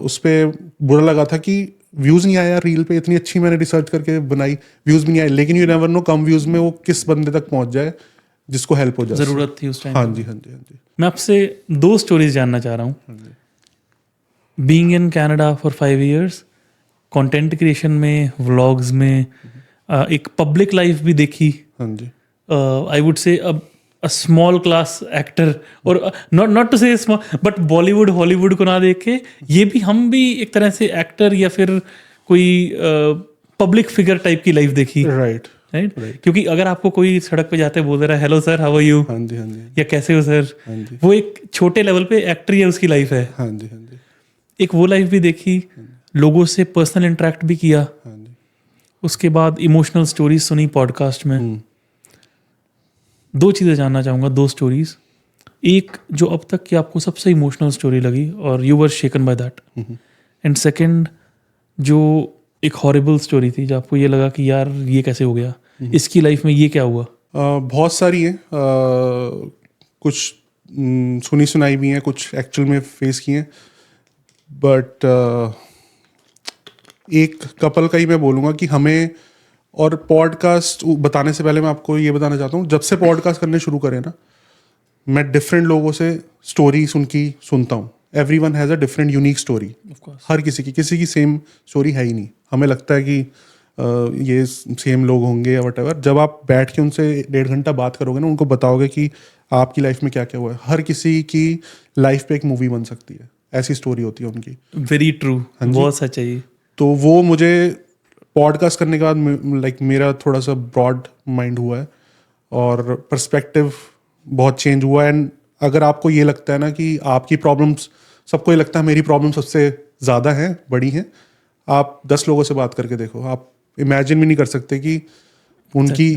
उस पर बुरा लगा था कि व्यूज़ नहीं आया रील पे, इतनी अच्छी मैंने रिसर्च करके बनाई, व्यूज़ भी नहीं आए। लेकिन you never know come views में वो किस बंदे तक पहुंच जाए जिसको हेल्प हो जाए, जरूरत थी उस टाइम। हाँ जी, हाँ जी, हाँ जी। मैं आपसे 2 स्टोरीज जानना चाह रहा हूँ। Being in Canada for 5 years, content creation में, व्लॉग्स में, एक पब्लिक लाइफ भी देखी, हाँ जी, I would say a small class actor, और not to say small, but Bollywood Hollywood को ना देख के ये भी, हम भी एक तरह से एक्टर या फिर कोई पब्लिक फिगर टाइप की लाइफ देखी, राइट, राइट? क्योंकि अगर आपको कोई सड़क पे जाते बोल रहा है hello sir, how are you, हाँ जी, हाँ जी, या कैसे हो सर, हाँ जी, वो एक छोटे लेवल पे एक्टर या उसकी लाइफ है। हाँ जी, हाँ जी, एक वो लाइफ भी देखी, लोगों से पर्सनल इंटरेक्ट भी किया, हाँ जी। उसके बाद इमोशनल स्टोरीज सुनी पॉडकास्ट में। 2 चीज़ें जानना चाहूँगा, 2 स्टोरीज। एक जो अब तक की आपको सबसे इमोशनल स्टोरी लगी और you were shaken by that, and second जो एक हॉरिबल स्टोरी थी, जो आपको ये लगा कि यार ये कैसे हो गया, इसकी लाइफ में ये क्या हुआ। बहुत सारी हैं, कुछ सुनी सुनाई भी हैं, कुछ एक्चुअल में फेस की हैं, बट एक कपल का ही मैं बोलूँगा कि हमें, और पॉडकास्ट बताने से पहले मैं आपको ये बताना चाहता हूँ, जब से पॉडकास्ट करने शुरू करें ना, मैं डिफरेंट लोगों से स्टोरीज उनकी सुनता हूँ। Everyone has a different unique story. हर किसी की सेम स्टोरी है ही नहीं। हमें लगता है कि ये सेम लोग होंगे या वटेवर। जब आप बैठ के उनसे 1.5 घंटा बात करोगे ना, उनको बताओगे कि आपकी लाइफ में क्या क्या हुआ है, हर किसी की लाइफ पे एक मूवी बन सकती है, ऐसी स्टोरी होती है उनकी। वेरी ट्रू, बहुत सच है ये। तो वो मुझे पॉडकास्ट करने के बाद लाइक मेरा थोड़ा सा ब्रॉड माइंड हुआ है और पर्सपेक्टिव बहुत चेंज हुआ है। एंड अगर आपको ये लगता है ना कि आपकी प्रॉब्लम्स, सबको ये लगता है मेरी प्रॉब्लम सबसे ज़्यादा हैं, बड़ी हैं, आप 10 लोगों से बात करके देखो, आप इमेजिन भी नहीं कर सकते कि उनकी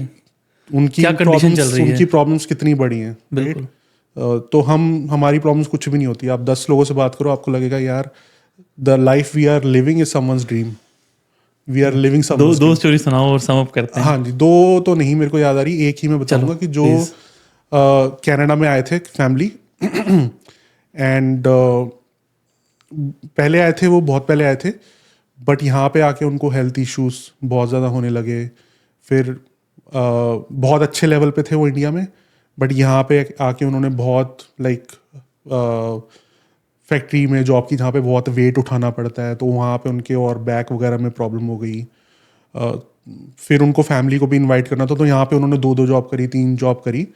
प्रॉब्लम्स कितनी बड़ी हैं, राइट? तो हमारी प्रॉब्लम्स कुछ भी नहीं होती। आप 10 लोगों से बात करो, आपको लगेगा यार the life we are living is someone's dream, we are living someone's. 2 story सुनाओ और सम अप करते हैं। हाँ जी, 2 तो नहीं मेरे को याद आ रही, एक ही मैं बताऊंगा कि जो कनाडा में आए थे फैमिली एंड पहले आए थे, वो बहुत पहले आए थे, बट यहाँ पे आके उनको हेल्थ इश्यूज बहुत ज़्यादा होने लगे। फिर बहुत अच्छे लेवल पे थे वो इंडिया में, बट यहाँ पे आके उन्होंने बहुत लाइक फैक्ट्री में जॉब की जहाँ पे बहुत वेट उठाना पड़ता है, तो वहाँ पे उनके और बैक वगैरह में प्रॉब्लम हो गई। फिर उनको फैमिली को भी इनवाइट करना था, तो यहाँ पे उन्होंने 2 जॉब करी, 3 जॉब करी।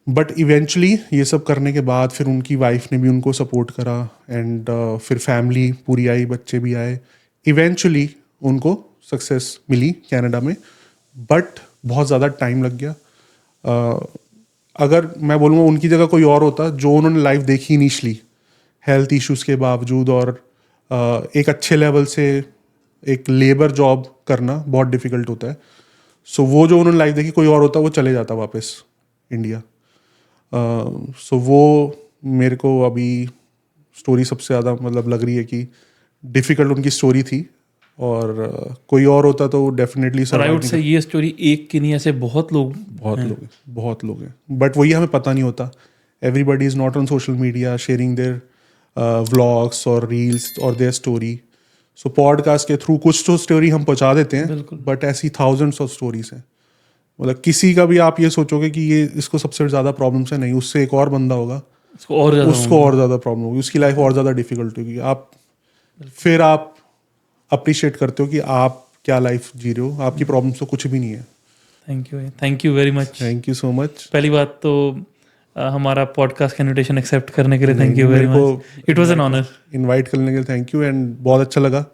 बट इवेंचुअली ये सब करने के बाद फिर उनकी वाइफ ने भी उनको सपोर्ट करा, एंड फिर फैमिली पूरी आई, बच्चे भी आए। इवेंचुअली उनको सक्सेस मिली कनाडा में, बट बहुत ज़्यादा टाइम लग गया। अगर मैं बोलूँगा उनकी जगह कोई और होता, जो उन्होंने लाइफ देखी इनिशली हेल्थ इश्यूज़ के बावजूद, और एक अच्छे लेवल से एक लेबर जॉब करना बहुत डिफ़िकल्ट होता है। सो वो जो उन्होंने लाइफ देखी, कोई और होता वो चले जाता वापस इंडिया। सो वो मेरे को अभी स्टोरी सबसे ज़्यादा मतलब लग रही है कि डिफ़िकल्ट उनकी स्टोरी थी, और कोई और होता तो डेफिनेटली और आई वुड से ये स्टोरी एक की नहीं, ऐसे बहुत लोग बहुत लोग हैं, बट वही हमें पता नहीं होता। Everybody is not on social media sharing their vlogs और रील्स और देयर स्टोरी। सो पॉडकास्ट के थ्रू कुछ तो स्टोरी हम पहुंचा देते हैं, बट ऐसी थाउजेंड्स ऑफ स्टोरीज हैं। मतलब किसी का भी आप ये सोचोगे कि ये इसको सबसे ज़्यादा प्रॉब्लम्स है, नहीं, उससे एक और बंदा होगा उसको और ज़्यादा प्रॉब्लम होगी, उसकी लाइफ और ज़्यादा डिफिकल्ट होगी। आप अप्रिशिएट करते हो कि आप क्या लाइफ जी रहे हो, आपकी प्रॉब्लम्स तो कुछ भी नहीं है। Thank you very much. Thank you so much. पहली बात तो हमारा पॉडकास्ट का इनविटेशन एक्सेप्ट करने के लिए thank you very much. It was an honour. Invite करने के लिए थैंक यू, एंड बहुत अच्छा लगा।